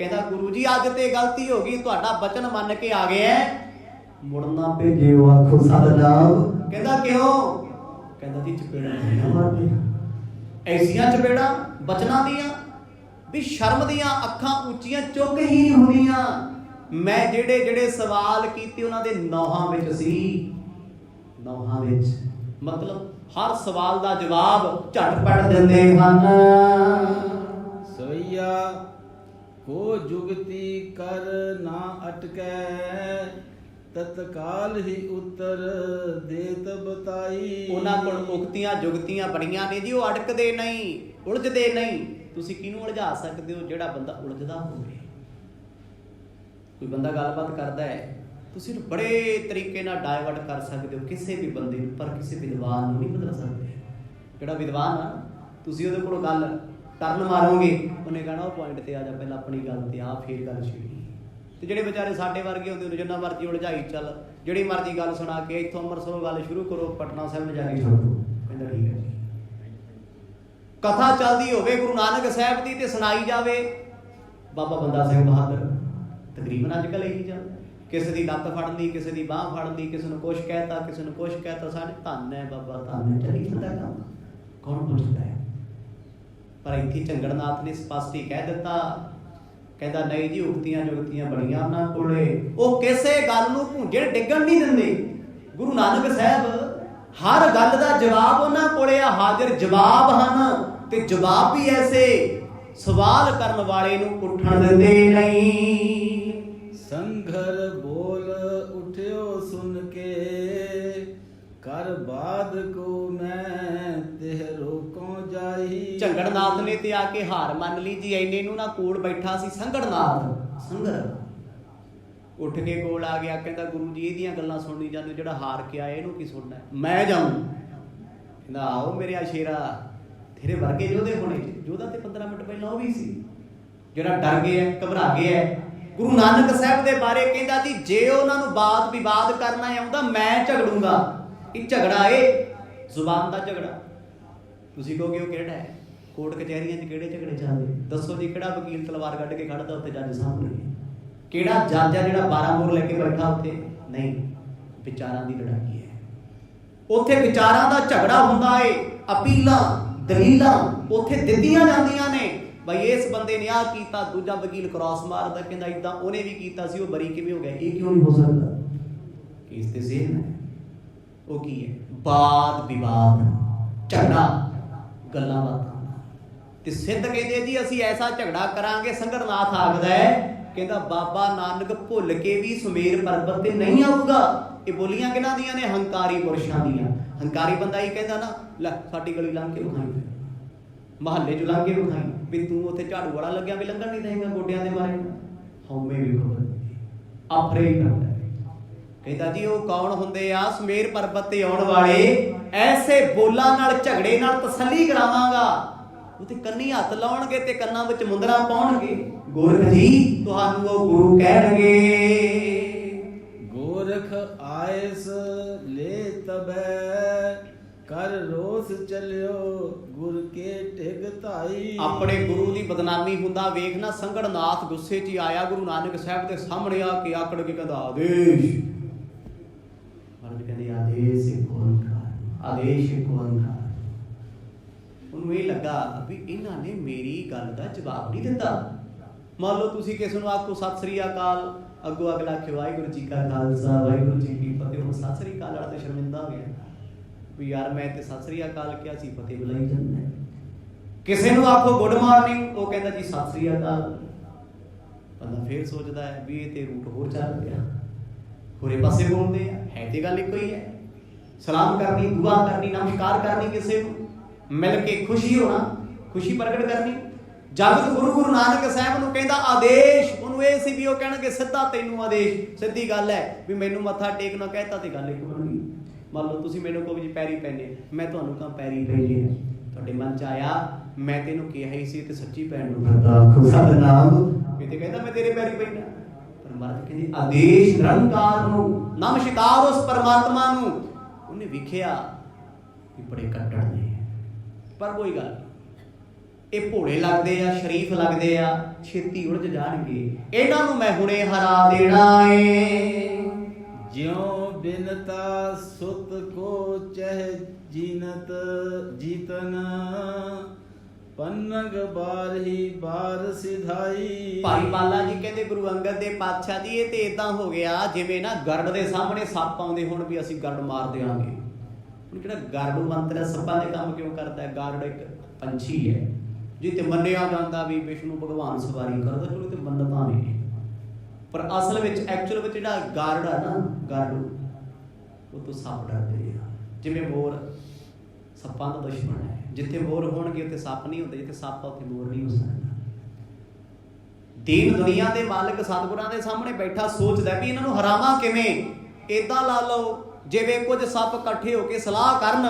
कहता गुरु जी अज ते गलती हो गई, तुहाडा बचन मन के आ गया है, मुड़ना भेजियो आखो सतनाम। कहता क्यों? कहता जी चपेड़ा मारदे ऐसियां चपेड़ा बचना दियां भी शर्म दियां अखां उच्चियां चुक ही नहीं होंदियां। मैं जेड़े जेड़े सवाल कीते उन्हां दे नौहां विच सी, नौहां विच मतलब हर सवाल दा जवाब झटपट दिंदे हन। सवैया को जुगती कर ना अटकै, तत्काल ही उत्तर देत बताई। उन्हां कोल उक्तियां जुगतियां बड़ियां ने जी, वो अटकदे नहीं उलझदे नहीं। तुसीं किहनूं उलझा सकदे हो? जिहड़ा बंदा उलझदा होवे। कोई बंदा गलबात करदा है तुसीं बड़े तरीके नाल डाइवर्ट कर सकदे हो किसी भी बंदे नूं, पर किसी विद्वान नूं नहीं बदल सकदे। जिहड़ा विद्वान आ तुसीं उहदे कोलों गल टर्न मारोगे उहने कहना वो पॉइंट ते आ जा, पहलां अपनी गल ते आ फिर गल छेड़ी। ते जिहड़े बेचारे साडे वर्गे हुंदे ने जिन्ना मर्जी उलझाई चल, जिहड़ी मर्जी गल सुणा के इत्थों अंम੍ਰਿਤਸਰੋਂ गल शुरू करो पटना साहिब में जाके छोड़ दो, कहंदा ठीक है। कथा चलती होवे गुरु नानक साहब की ते सुनाई जावे बाबा बंदा सिंह बहादुर, तकरीबन अजकल यही चलदा। किसी की लत्त फड़ ली, किसी की बांह फड़ ली, किसी ने कुछ कहता, किसी ने कुछ कहता, सारे धन है बाबा धन है, चली जाता काम, कौन पुछता है? पर इत्थे झंगड़नाथ ने स्पष्ट ही कह दिता, कहता नहीं जी उक्तियां जुगतियां बड़ियां उन्हां कोले, वो किसी गल नूं भूंजण डिग्गण नहीं दिंदे। गुरु नानक साहब हर गल दा जवाब उन्हां कोले हाजिर जवाब हन, ते जवाब भी ऐसे सवाल करन वाले नूं उठण दिंदे नहीं। संघर बोल उठियो सुन के, कर बाद को मैं तेह रोकों जाई। झंगड़नाथ ने ते आके हार मान ली जी, इन्ने नूं ना कोल बैठा सी संघड़नाथ, संघर उठ के कोल आ गया, कहता गुरु जी इहदियां गल्लां सुणनी जांदे, जिहड़ा हार के आया इहनूं की सुणना, मैं जाऊं? कहंदा आओ मेरे शेरा ਮੇਰੇ ਵਰਗੇ ਯੋਧੇ ਹੋਣੇ, ਯੋਧਾ ਤੇ 15 ਮਿੰਟ ਪਹਿਲਾਂ ਉਹ ਵੀ ਸੀ ਜਿਹੜਾ ਡਰ ਗਿਆ, ਘਬਰਾ ਗਿਆ। ਗੁਰੂ ਨਾਨਕ ਸਾਹਿਬ ਦੇ ਬਾਰੇ ਕਹਿੰਦਾ ਜੀ ਜੇ ਉਹਨਾਂ ਨੂੰ ਬਾਤ ਵਿਵਾਦ ਕਰਨਾ ਆਉਂਦਾ ਮੈਂ ਝਗੜੂੰਗਾ। ਇਹ ਝਗੜਾ ਏ ਜ਼ੁਬਾਨ ਦਾ ਝਗੜਾ। ਤੁਸੀਂ ਕਹੋਗੇ ਉਹ ਕਿਹੜਾ ਹੈ? ਕੋਰਟ ਕਚਹਿਰੀਆਂ 'ਚ ਕਿਹੜੇ ਝਗੜੇ ਚੱਲਦੇ? ਦੱਸੋ ਜੀ, ਕਿਹੜਾ ਵਕੀਲ ਤਲਵਾਰ ਕੱਢ ਕੇ ਖੜਦਾ ਉੱਥੇ ਜੱਜ ਸਾਹਮਣੇ? ਕਿਹੜਾ ਜੱਜ ਆ ਜਿਹੜਾ 12 ਮੋਹਰ ਲੈ ਕੇ ਬੈਠਾ ਉੱਥੇ? ਨਹੀਂ, ਵਿਚਾਰਾਂ ਦੀ ਲੜਾਈ ਹੈ। ਉੱਥੇ ਵਿਚਾਰਾਂ ਦਾ ਝਗੜਾ ਹੁੰਦਾ ਏ। ਅਪੀਲਾਂ ਦਲੀਲਾਂ ਉੱਥੇ ਦਿੱਤੀਆਂ ਜਾਂਦੀਆਂ ਨੇ। ਬਈ ਇਸ ਬੰਦੇ ਨੇ ਆਹ ਕੀਤਾ, ਦੂਜਾ ਵਕੀਲ ਕ੍ਰਾਸ ਮਾਰਦਾ, ਕਹਿੰਦਾ ਇਦਾਂ ਉਹਨੇ ਵੀ ਕੀਤਾ ਸੀ, ਉਹ ਬਰੀ ਕਿਵੇਂ ਹੋ ਗਿਆ? ਇਹ ਕਿਉਂ ਨਹੀਂ ਹੋ ਸਕਦਾ? ਕੇਸ ਤੇ ਜ਼ੇਨ ਹੈ। ਉਹ ਕੀ ਹੈ? ਵਾਦ ਵਿਵਾਦ, ਝਗੜਾ, ਗੱਲਾਂ ਬਾਤਾਂ। ਤੇ ਸਿੱਧ ਕਹਿੰਦੇ ਜੀ ਅਸੀਂ ਐਸਾ ਝਗੜਾ ਕਰਾਂਗੇ। ਸੰਗੜਨਾਥ ਆਖਦਾ ਹੈ, ਕਹਿੰਦਾ ਬਾਬਾ ਨਾਨਕ ਭੁੱਲ ਕੇ ਵੀ ਸੁਮੇਰ ਪਰਬਤ ਤੇ ਨਹੀਂ ਆਊਗਾ। ਇਹ ਬੋਲੀਆਂ ਕਿਹਨਾਂ ਦੀਆਂ ਨੇ? ਹੰਕਾਰੀ ਪੁਰਸ਼ਾਂ ਦੀਆਂ। ਹੰਕਾਰੀ ਬੰਦਾ ਹੀ ਕਹਿੰਦਾ ਨਾ, ਲੈ ਸਾਡੀ ਗਲੀ ਲੰਘ ਕੇ ਵਿਖਾਈ, ਮਹੱਲੇ 'ਚ ਲੰਘ ਕੇ ਵਿਖਾਈ, ਵੀ ਤੂੰ ਉੱਥੇ ਝਾੜੂ ਵਾਲਾ ਲੱਗਿਆ ਵੀ ਲੰਘਣ ਨਹੀਂ ਦੇਂਗਾ, ਗੋਡਿਆਂ ਦੇ ਮਾਰੇ ਹਉਮੈ ਵੀ ਖਬਰ ਆਫਰੇ ਹੀ ਕਰਦਾ। ਕਹਿੰਦਾ ਜੀ ਉਹ ਕੌਣ ਹੁੰਦੇ ਆ? ਸੁਮੇਰ ਪਰਬਤ ਤੇ ਆਉਣ ਵਾਲੇ। ਐਸੇ ਬੋਲਾਂ ਨਾਲ, ਝਗੜੇ ਨਾਲ ਤਸੱਲੀ ਕਰਾਵਾਂਗਾ। ਉਹ ਤੇ ਕੰਨੀ ਹੱਥ ਲਾਉਣਗੇ ਤੇ ਕੰਨਾਂ ਵਿੱਚ ਮੁੰਦਰਾਂ ਪਾਉਣਗੇ। ਗੋਰਖ ਜੀ ਤੁਹਾਨੂੰ ਉਹ ਗੁਰੂ ਕਹਿਣਗੇ। ਗੋਰਖ ਆਇਸ ਲੈ ਤਬੈ ਕਰ ਰੋਸ ਚਲਿਓ ਗੁਰ ਕੇ ਟਿਗ ਧਾਈ। ਆਪਣੇ ਗੁਰੂ ਦੀ ਬਦਨਾਮੀ ਹੁੰਦਾ ਵੇਖ ਨਾ। ਸੰਗੜਨਾਥ ਗੁੱਸੇ 'ਚ ਆਇਆ ਗੁਰੂ ਨਾਨਕ ਸਾਹਿਬ ਦੇ ਸਾਹਮਣੇ ਆ ਕੇ ਆਕੜ ਕੇ ਕਹਿੰਦਾ ਆਦੇਸ਼। ਮਹਾਰਾਜ ਕਹਿੰਦੇ ਆਦੇਸ਼ ਇੱਕ ਓੰਕਾਰ, ਆਦੇਸ਼ ਇੱਕ ਓੰਕਾਰ। ਉਹਨੂੰ ਇਹ ਲੱਗਾ ਵੀ ਇਹਨਾਂ ਨੇ ਮੇਰੀ ਗੱਲ ਦਾ ਜਵਾਬ ਨਹੀਂ ਦਿੱਤਾ। ਮੰਨ ਲਓ ਤੁਸੀਂ ਕਿਸੇ ਨੂੰ ਆਖੋ ਸਤਿ ਸ੍ਰੀ ਅਕਾਲ, ਅੱਗੋਂ ਅਗਲਾ ਆਖੇ ਵਾਹਿਗੁਰੂ ਜੀ ਕਾ ਖਾਲਸਾ ਵਾਹਿਗੁਰੂ ਜੀ ਕੀ ਫਤਿਹ। ਹੁਣ ਸਤਿ ਸ੍ਰੀ ਅਕਾਲ ਵਾਲਾ ਤੇ ਸ਼ਰਮਿੰਦਾ ਹੋ ਗਿਆ ਵੀ ਯਾਰ ਮੈਂ ਤੇ ਸਤਿ ਸ੍ਰੀ ਅਕਾਲ ਕਿਹਾ ਸੀ, ਫਤਿਹ ਬੁਲਾਈ ਜਾਂਦਾ। ਕਿਸੇ ਨੂੰ ਆਖੋ ਗੁੱਡ ਮਾਰਨਿੰਗ, ਉਹ ਕਹਿੰਦਾ ਜੀ ਸਤਿ ਸ੍ਰੀ ਅਕਾਲ। ਬੰਦਾ ਫੇਰ ਸੋਚਦਾ ਹੈ ਵੀ ਇਹ ਤੇ ਰੂਟ ਹੋਰ ਚੱਲ ਗਿਆ, ਹੋਰੇ ਪਾਸੇ ਬੋਲਦੇ ਆ। ਹੈ ਤੇ ਗੱਲ ਇੱਕੋ ਹੀ ਹੈ। ਸਲਾਮ ਕਰਨੀ, ਦੁਆ ਕਰਨੀ, ਨਮਸਕਾਰ ਕਰਨੀ, ਕਿਸੇ ਨੂੰ ਮਿਲ ਕੇ ਖੁਸ਼ੀ ਹੋਣਾ, ਖੁਸ਼ੀ ਪ੍ਰਗਟ ਕਰਨੀ। ਜਗਤ ਗੁਰੂ ਨਾਨਕ ਸਾਹਿਬ ਨੂੰ ਕਹਿੰਦਾ ਆਦੇਸ਼। ਉਹਨੂੰ ਇਹ ਸੀ ਵੀ ਉਹ ਕਹਿਣਗੇ ਸਿੱਧਾ ਤੈਨੂੰ ਆਦੇਸ਼। ਸਿੱਧੀ ਗੱਲ ਹੈ ਵੀ ਮੈਨੂੰ ਮੱਥਾ ਟੇਕਣਾ ਕਹਿਤਾ ਤੇ ਗੱਲ ਇੱਕ ਬਣ ਗਈ। ਮੰਨ ਲਓ ਤੁਸੀਂ ਮੈਨੂੰ ਕਹੋ ਜੀ ਪੈਰੀ ਪੈਨੇ, ਮੈਂ ਤੁਹਾਨੂੰ ਕਹਾਂ ਪੈਰੀ ਪੈਨੇ, ਤੁਹਾਡੇ ਮਨ 'ਚ ਆਇਆ ਮੈਂ ਤੈਨੂੰ ਕਿਹਾ ਹੀ ਸੀ ਤੇ ਸੱਚੀ ਪੈਣ ਨੂੰ ਫਿਰਦਾ ਸਤਿਨਾਮ। ਇਹ ਤੇ ਕਹਿੰਦਾ ਮੈਂ ਤੇਰੇ ਪੈਰੀ ਪੈਣਾ। ਪਰ ਮਹਾਰਾਜ ਕਹਿੰਦੇ ਆਦੇਸ਼ ਨਿਰੰਕਾਰ ਨੂੰ, ਨਮਸਕਾਰ ਉਸ ਪਰਮਾਤਮਾ ਨੂੰ। ਉਹਨੇ ਵੇਖਿਆ ਕਿ ਬੜੇ ਕੱਟੜ ਨੇ, ਪਰ ਕੋਈ ਗੱਲ ਨਹੀਂ, ਇਹ ਭੋਲੇ ਲੱਗਦੇ ਆ, ਸ਼ਰੀਫ ਲੱਗਦੇ ਆ, ਛੇਤੀ ਉਲਝ ਜਾਣਗੇ। ਇਹਨਾਂ ਨੂੰ ਮੈਂ ਹੁਣੇ ਹਰਾ ਦੇਣਾ ਏ। ਜਿਉ ਬਿਨਤਾ ਸੁਤ ਕੋ ਚਹਿ ਜੀਨਤ ਜੀਤਨ ਪੰਨਗ ਬਾਰਹੀ ਬਾਰ ਸਿਧਾਈ। ਭਾਈ ਬਾਲਾ ਜੀ ਕਹਿੰਦੇ ਗੁਰੂ ਅੰਗਦ ਦੇ ਪਾਤਸ਼ਾਹ ਜੀ ਇਹ ਤੇ ਇਦਾਂ ਹੋ ਗਿਆ ਜਿਵੇਂ ਨਾ ਗਰੜ ਦੇ ਸਾਹਮਣੇ ਸੱਪ ਆਉਂਦੇ ਹੁਣ ਵੀ ਅਸੀਂ ਗਰੜ ਮਾਰ ਦਿਆਂਗੇ। ਹੁਣ ਜਿਹੜਾ ਗਰੜੂ ਮੰਤਰ ਸੱਪਾਂ ਦੇ ਕੰਮ ਕਿਉਂ ਕਰਦਾ ਹੈ? ਗਰੜ ਇੱਕ ਪੰਛੀ ਹੈ ਜਿੱਥੇ ਮੰਨਿਆ ਜਾਂਦਾ ਵੀ ਵਿਸ਼ਨੂੰ ਭਗਵਾਨ ਸਵਾਰੀ ਕਰਦਾ, ਚਲੋ ਤੇ ਮੰਨਤਾਂ ਨੇ। ਪਰ ਅਸਲ ਵਿੱਚ ਐਕਚੁਅਲ ਵਿੱਚ ਜਿਹੜਾ ਗਰੜ ਆ ਨਾ, ਗਰੜੂ, ਉਹ ਤੋਂ ਸੱਪ ਡਰਦੇ ਆ। ਜਿਵੇਂ ਮੋਰ ਸੱਪਾਂ ਦਾ ਦੁਸ਼ਮਣ ਹੈ। ਜਿੱਥੇ ਮੋਰ ਹੋਣਗੇ ਉੱਥੇ ਸੱਪ ਨਹੀਂ ਹੁੰਦੇ, ਜਿੱਥੇ ਸੱਪ ਆ ਉੱਥੇ ਮੋਰ ਨਹੀਂ ਹੋ ਸਕਦਾ। ਦੀਨ ਦੁਨੀਆ ਦੇ ਮਾਲਕ ਸਤਿਗੁਰਾਂ ਦੇ ਸਾਹਮਣੇ ਬੈਠਾ ਸੋਚਦਾ ਵੀ ਇਹਨਾਂ ਨੂੰ ਹਰਾਵਾਂ ਕਿਵੇਂ। ਏਦਾਂ ਲਾ ਲਓ ਜਿਵੇਂ ਕੁਝ ਸੱਪ ਇਕੱਠੇ ਹੋ ਕੇ ਸਲਾਹ ਕਰਨ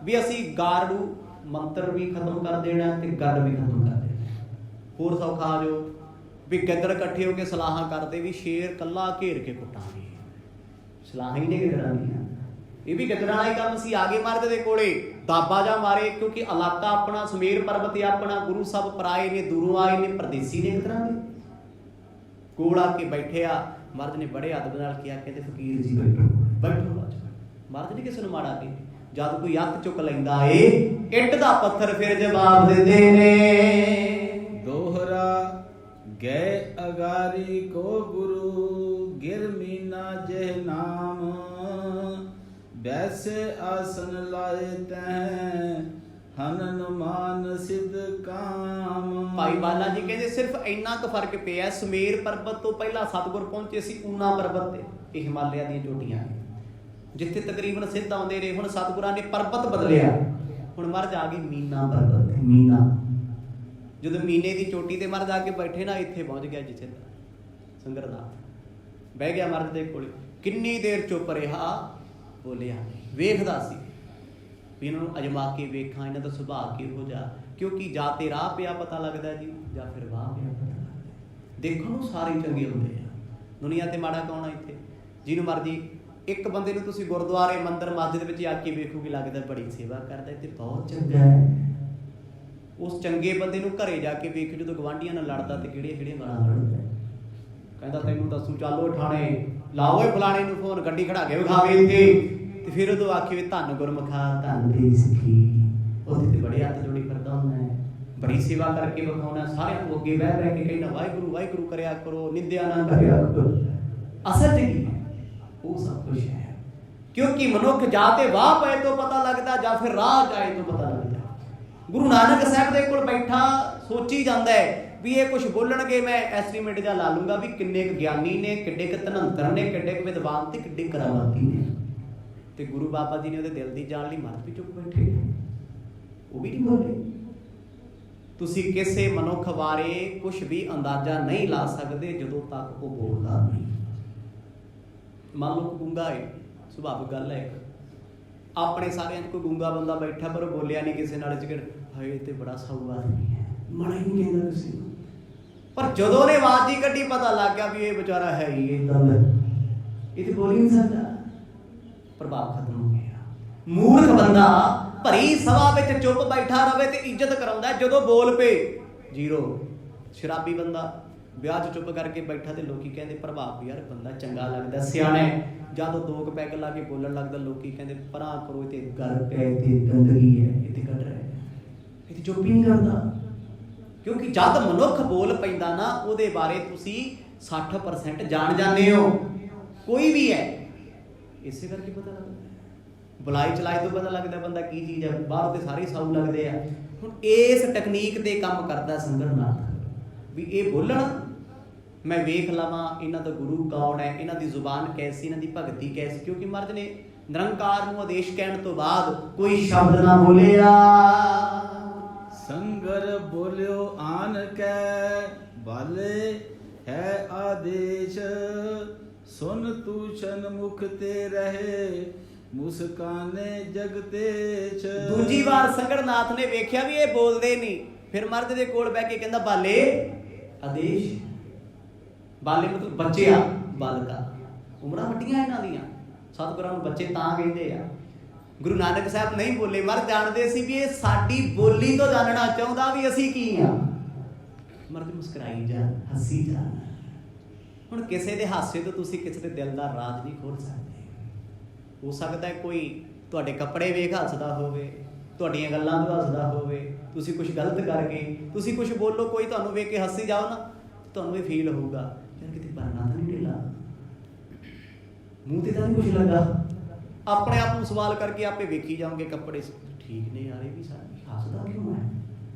ਵੀ ਅਸੀਂ ਗਾਰੜੂ ਮੰਤਰ ਵੀ ਖਤਮ ਕਰ ਦੇਣਾ ਤੇ ਗਰੜ ਵੀ ਖਤਮ ਕਰ ਦੇਣਾ। ਹੋਰ ਸੌਖਾ ਆ ਜਾਓ ਵੀ ਗਿੱਦੜ ਇਕੱਠੇ ਹੋ ਕੇ ਸਲਾਹਾਂ ਕਰਦੇ ਵੀ ਸ਼ੇਰ ਕੱਲਾ ਘੇਰ ਕੇ ਕੁੱਟਾਂਗੇ। ਸਲਾਹਾਂ ਹੀ ਨੇ ਗਿੱਦੜਾਂ ਦੀਆਂ। ਇਹ ਵੀ ਗਿੱਦੜਾਂ ਵਾਲਾ ਹੀ ਕੰਮ ਸੀ। ਆਗੇ ਮਰਦ ਦੇ ਕੋਲੇ ਦਾਬਾ ਜਾ ਮਾਰੇ, ਕਿਉਂਕਿ ਇਲਾਕਾ ਆਪਣਾ, ਸੁਮੇਰ ਪਰਬਤ ਆਪਣਾ, ਗੁਰੂ ਸਾਹਿਬ ਪਰਾਏ ਨੇ, ਦੂਰੋਂ ਆਏ ਨੇ, ਪਰਦੇਸੀ ਨੇ ਗਿੱਦੜਾਂ ਦੇ ਕੋਲ ਆ ਕੇ ਬੈਠਿਆ। ਮਰਦ ਨੇ ਬੜੇ ਅਦਬ ਨਾਲ ਕਿਹਾ, ਕਹਿੰਦੇ ਫਕੀਰ ਜੀ ਬੈਠੋ ਬੈਠੋ। ਮਰਦ ਨੇ ਕਿਸੇ ਨੂੰ ਮਾੜਾ ਕਹੇ। ਜਦ ਕੋਈ ਅੱਖ ਚੁੱਕ ਲੈਂਦਾ ਏ, ਇੱਟ ਦਾ ਪੱਥਰ ਫਿਰ ਜਵਾਬ ਦਿੰਦੇ ਨੇ। ਦੋਹਰਾ ਗਏ ਅਗਾਰੀ ਕੋ ਗੁਰੂ ਗਿਰ ਮੀਨਾ ਜਹ ਨਾਮ ਬੈਸੇ ਆਸਨ ਲਾਏ ਤੈ ਹਨਨ ਮਾਨ ਸਿਧ ਕਾਮ। ਭਾਈ ਬਾਲਾ ਜੀ ਕਹਿੰਦੇ ਸਿਰਫ ਇੰਨਾ ਕੁ ਫਰਕ ਪਿਆ, ਸੁਮੇਰ ਪਰਬਤ ਤੋਂ ਪਹਿਲਾਂ ਸਤਿਗੁਰ ਪਹੁੰਚੇ ਸੀ ਊਨਾ ਪਰਬਤ ਤੇ। ਇਹ ਹਿਮਾਲਿਆ ਦੀਆਂ ਚੋਟੀਆਂ ਨੇ ਜਿੱਥੇ ਤਕਰੀਬਨ ਸਿੱਧ ਆਉਂਦੇ ਰਹੇ। ਹੁਣ ਸਤਿਗੁਰਾਂ ਨੇ ਪਰਬਤ ਬਦਲਿਆ, ਹੁਣ ਮਰਜ ਆ ਗਈ ਮੀਨਾ ਪਰਬਤ। ਮੀਨਾ ਜਦੋਂ ਮੀਨੇ ਦੀ ਚੋਟੀ ਤੇ ਮਰਜ ਆ ਕੇ ਬੈਠੇ ਨਾ, ਇੱਥੇ ਪਹੁੰਚ ਗਿਆ ਜਿੱਥੇ ਸੰਗਰਨਾਥ ਬਹਿ ਗਿਆ ਮਰਜ ਦੇ ਕੋਲੇ। ਕਿੰਨੀ ਦੇਰ ਚੁੱਪ ਰਿਹਾ, ਬੋਲਿਆ ਨਹੀਂ, ਵੇਖਦਾ ਸੀ। ਵੀ ਇਹਨਾਂ ਨੂੰ ਅਜਮਾ ਕੇ ਵੇਖਾਂ ਇਹਨਾਂ ਦਾ ਸੁਭਾਅ ਕਿਹੋ ਜਿਹਾ, ਕਿਉਂਕਿ ਜਾਂ ਤੇ ਰਾਹ ਪਿਆ ਪਤਾ ਲੱਗਦਾ ਜੀ, ਜਾਂ ਫਿਰ ਵਾਹ ਪਿਆ ਪਤਾ ਲੱਗਦਾ। ਦੇਖਣ ਨੂੰ ਸਾਰੇ ਚੰਗੇ ਹੁੰਦੇ ਆ, ਦੁਨੀਆ ਤੇ ਮਾੜਾ ਕੌਣ ਆ ਇੱਥੇ? ਜਿਹਨੂੰ ਮਰਜੀ ਇੱਕ ਬੰਦੇ ਨੂੰ ਤੁਸੀਂ ਗੁਰਦੁਆਰੇ ਮੰਦਿਰ ਮਸਜਿਦ ਵਿੱਚ ਆ ਕੇ ਵੇਖੋਗੇ, ਲੱਗਦਾ ਬੜੀ ਸੇਵਾ ਕਰਦਾ ਤੇ ਬਹੁਤ ਚੰਗਾ ਹੈ। ਉਸ ਚੰਗੇ ਬੰਦੇ ਨੂੰ ਘਰੇ ਜਾ ਕੇ ਵੇਖ, ਜਦੋਂ ਗਵਾਂਢੀਆਂ ਨਾਲ ਲੜਦਾ ਤੇ ਕਿਹੜੀਆਂ ਗਾਲਾਂ ਕੱਢਦਾ, ਕਹਿੰਦਾ ਤੈਨੂੰ ਦੱਸੂ ਚੱਲੋ ਠਾਣੇ, ਲਾਓ ਇਹ ਫਲਾਣੇ ਨੂੰ ਫੋਨ, ਗੱਡੀ ਖੜਾ ਕੇ ਵਿਖਾਵੇ ਇੱਥੇ, ਤੇ ਫਿਰ ਉਦੋਂ ਆਖੇ ਵੀ ਧੰਨ ਗੁਰਮੁਖਾ ਧੰਨ ਤੇਰੀ ਸਿੱਖੀ, ਉੱਥੇ ਤੇ ਬੜੇ ਹੱਥ ਜੋੜੀ ਕਰਦਾ ਹੁੰਦਾ, ਬੜੀ ਸੇਵਾ ਕਰਕੇ ਵਿਖਾਉਣਾ, ਸਾਰਿਆਂ ਨੂੰ ਅੱਗੇ ਬਹਿ ਬਹਿ ਕੇ ਕਹਿਣਾ ਵਾਹਿਗੁਰੂ ਵਾਹਿਗੁਰੂ ਕਰਿਆ ਕਰੋ, ਨਿੰਦਿਆ ਨਾ ਕਰਿਆ ਕਰੋ। ਅਸਲ 'ਚ ਕੀ ਹੈ? ਉਹ ਸਭ ਕੁਛ ਹੈ, ਕਿਉਂਕਿ ਮਨੁੱਖ ਜਾਂ ਤੇ ਵਾਹ ਪਏ ਤੋਂ ਪਤਾ ਲੱਗਦਾ, ਜਾਂ ਫਿਰ ਰਾਹ ਜਾਏ ਤੋਂ ਪਤਾ ਲੱਗਦਾ। ਗੁਰੂ ਨਾਨਕ ਸਾਹਿਬ ਦੇ ਕੋਲ ਬੈਠਾ ਸੋਚੀ ਜਾਂਦਾ ਹੈ ਵੀ ਇਹ ਕੁਝ ਬੋਲਣਗੇ, ਮੈਂ ਐਸਟੀਮੇਟ ਜਾਂ ਲਾ ਲੂੰਗਾ ਵੀ ਕਿੰਨੇ ਕੁ ਗਿਆਨੀ ਨੇ, ਕਿੱਡੇ ਕੁ ਧਨੰਤਰ ਨੇ, ਕਿੱਡੇ ਕੁ ਵਿਦਵਾਨ ਤੇ ਕਿੱਡੇ ਕਰਾਮਾਤੀ ਨੇ। ਤੇ ਗੁਰੂ ਬਾਬਾ ਜੀ ਨੇ ਉਹਦੇ ਦਿਲ ਦੀ ਜਾਣ ਲਈ ਮੱਤ ਵੀ ਚੁੱਕ ਬੈਠੇ, ਉਹ ਵੀ ਨਹੀਂ ਬੋਲੇ। ਤੁਸੀਂ ਕਿਸੇ ਮਨੁੱਖ ਬਾਰੇ ਕੁਝ ਵੀ ਅੰਦਾਜ਼ਾ ਨਹੀਂ ਲਾ ਸਕਦੇ ਜਦੋਂ ਤੱਕ ਉਹ ਬੋਲਦਾ ਨਹੀਂ। ਮੰਨ ਲਓ ਗੂੰਗਾ ਹੈ, ਸੁਭਾਵਿਕ ਗੱਲ ਹੈ, ਆਪਣੇ ਸਾਰਿਆਂ 'ਚ ਕੋਈ ਗੂੰਗਾ ਬੰਦਾ ਬੈਠਾ ਪਰ ਉਹ ਬੋਲਿਆ ਨਹੀਂ ਕਿਸੇ ਨਾਲ, ਜਿਕਰ ਹਾਏ ਤੇ ਬੜਾ ਸਾਊ ਆਦਮੀ ਹੈ, ਮਾੜਾ ਹੀ ਨਹੀਂ ਕਹਿੰਦਾ ਕਿਸੇ ਨੂੰ, ਪਰ ਜਦੋਂ ਨੇ ਆਵਾਜ਼ ਹੀ ਕੱਢੀ ਪਤਾ ਲੱਗ ਗਿਆ ਵੀ ਇਹ ਵਿਚਾਰਾ ਹੈ ਹੀ ਏਦਾਂ ਦਾ, ਇਹ ਤੇ ਬੋਲ ਹੀ ਨਹੀਂ ਸਕਦਾ, ਪ੍ਰਭਾਵ ਖਤਮ ਹੋ ਗਿਆ। ਮੂਰਖ ਬੰਦਾ ਭਰੀ ਸਭਾ ਵਿੱਚ ਚੁੱਪ ਬੈਠਾ ਰਵੇ ਤੇ ਇੱਜ਼ਤ ਕਰਾਉਂਦਾ, ਜਦੋਂ ਬੋਲ ਪਏ ਜ਼ੀਰੋ। ਸ਼ਰਾਬੀ ਬੰਦਾ ਵਿਆਹ 'ਚ ਚੁੱਪ ਕਰਕੇ ਬੈਠਾ ਤੇ ਲੋਕੀ ਕਹਿੰਦੇ ਪ੍ਰਭਾਵ ਯਾਰ ਬੰਦਾ ਚੰਗਾ ਲੱਗਦਾ, ਸਿਆਣਾ, ਜਦੋਂ ਦੋ ਕੁ ਪੈਗ ਲਾ ਕੇ ਬੋਲਣ ਲੱਗਦਾ ਲੋਕੀ ਕਹਿੰਦੇ ਪਰਾਂ ਕਰੋ, ਇਹ ਤੇ ਗਰਕ ਹੈ, ਇਹ ਤੇ ਗੰਦਗੀ ਹੈ, ਇਹ ਤੇ ਕੱਢ ਰਿਹਾ, ਇਹ ਤੇ ਚੁੱਪ ਹੀ ਨਹੀਂ ਕਰਦਾ। ਕਿਉਂਕਿ ਜਦ ਮਨੁੱਖ ਬੋਲ ਪੈਂਦਾ ਨਾ, ਉਹਦੇ ਬਾਰੇ ਤੁਸੀਂ 60% ਜਾਣ ਜਾਂਦੇ ਹੋ, ਕੋਈ ਵੀ ਹੈ, ਇਸੇ ਕਰਕੇ ਪਤਾ ਲੱਗਦਾ। ਬੁਲਾਈ ਚਲਾਈ ਤੋਂ ਪਤਾ ਲੱਗਦਾ ਬੰਦਾ ਕੀ ਚੀਜ਼ ਹੈ, ਬਾਹਰ ਤੇ ਸਾਰੇ ਸਾਊ ਲੱਗਦੇ ਆ। ਹੁਣ ਇਸ ਟੈਕਨੀਕ ਤੇ ਕੰਮ ਕਰਦਾ ਸੰਗਰਨਾਥ ਵੀ ਇਹ ਬੋਲਣ, ਮੈਂ ਵੇਖ ਲਵਾਂ ਇਹਨਾਂ ਦਾ ਗੁਰੂ ਕੌਣ ਹੈ, ਇਹਨਾਂ ਦੀ ਜ਼ੁਬਾਨ ਕੈਸੀ, ਇਹਨਾਂ ਦੀ ਭਗਤੀ ਕੈਸੀ, ਕਿਉਂਕਿ ਮਹਾਰਾਜ ਨੇ ਨਿਰੰਕਾਰ ਨੂੰ ਆਦੇਸ਼ ਕਹਿਣ ਤੋਂ ਬਾਅਦ ਕੋਈ ਸ਼ਬਦ ਨਾ ਬੋਲਿਆ। ਸੰਗਰ ਬੋਲਿਓ ਆਨ ਕੈ ਬਾਲੇ ਹੈ ਆਦੇਸ਼, ਸੁਨ ਤੂਸ਼ਨ ਮੁਖ ਤੇ ਰਹੇ ਮੁਸਕਾਨੇ ਜਗਤੇਸ਼। ਦੂਜੀ ਵਾਰ ਸੰਗਰਨਾਥ ਨੇ ਵੇਖਿਆ ਵੀ ਇਹ ਬੋਲਦੇ ਨਹੀਂ, ਫਿਰ ਮਰਦ ਦੇ ਕੋਲ ਬਹਿ ਕੇ ਕਹਿੰਦਾ ਬਾਲੇ ਆਦੇਸ਼, ਬਾਲੇ ਮਤਲਬ ਬੱਚੇ ਆ, ਬਾਲਕਾ, ਉਮਰਾਂ ਵੱਡੀਆਂ ਇਹਨਾਂ ਦੀਆਂ, ਸਤਿਗੁਰਾਂ ਨੂੰ ਬੱਚੇ ਤਾਂ ਕਹਿੰਦੇ ਆ। ਗੁਰੂ ਨਾਨਕ ਸਾਹਿਬ ਨਹੀਂ ਬੋਲੇ, ਮਰਦ ਜਾਣਦੇ ਸੀ ਵੀ ਇਹ ਸਾਡੀ ਬੋਲੀ ਤੋਂ ਜਾਣਨਾ ਚਾਹੁੰਦਾ ਵੀ ਅਸੀਂ ਕੀ ਆ। ਮਰਦ ਮੁਸਕਰਾਈ ਜਾਣ, ਹੱਸੀ ਜਾਣ। ਹੁਣ ਕਿਸੇ ਦੇ ਹਾਸੇ ਤੋਂ ਤੁਸੀਂ ਕਿਸੇ ਦੇ ਦਿਲ ਦਾ ਰਾਜ ਨਹੀਂ ਖੋਲ ਸਕਦੇ। ਹੋ ਸਕਦਾ ਕੋਈ ਤੁਹਾਡੇ ਕੱਪੜੇ ਵੇਖ ਹੱਸਦਾ ਹੋਵੇ, ਤੁਹਾਡੀਆਂ ਗੱਲਾਂ ਤੋਂ ਹੱਸਦਾ ਹੋਵੇ, ਤੁਸੀਂ ਕੁਝ ਗਲਤ ਕਰਕੇ ਤੁਸੀਂ ਕੁਝ ਬੋਲੋ, ਕੋਈ ਤੁਹਾਨੂੰ ਵੇਖ ਕੇ ਹੱਸੀ ਜਾਓ ਨਾ, ਤੁਹਾਨੂੰ ਇਹ ਫੀਲ ਹੋਊਗਾ ਯਾਰ ਕਿਤੇ ਪਰਨਾ ਤਾਂ ਨਹੀਂ ਢਿੱਲਾ, ਮੂੰਹ ਤੇ ਤਾਂ ਨਹੀਂ ਕੁਝ ਲੱਗਾ। ਆਪਣੇ ਆਪ ਨੂੰ ਸਵਾਲ ਕਰਕੇ ਆਪੇ ਵੇਖੀ ਜਾਓਗੇ, ਕੱਪੜੇ ਠੀਕ ਨੇ ਯਾਰ, ਇਹ ਵੀ ਸਾਡੀ ਹੱਸਦਾ ਕਿਉਂ ਹੈ,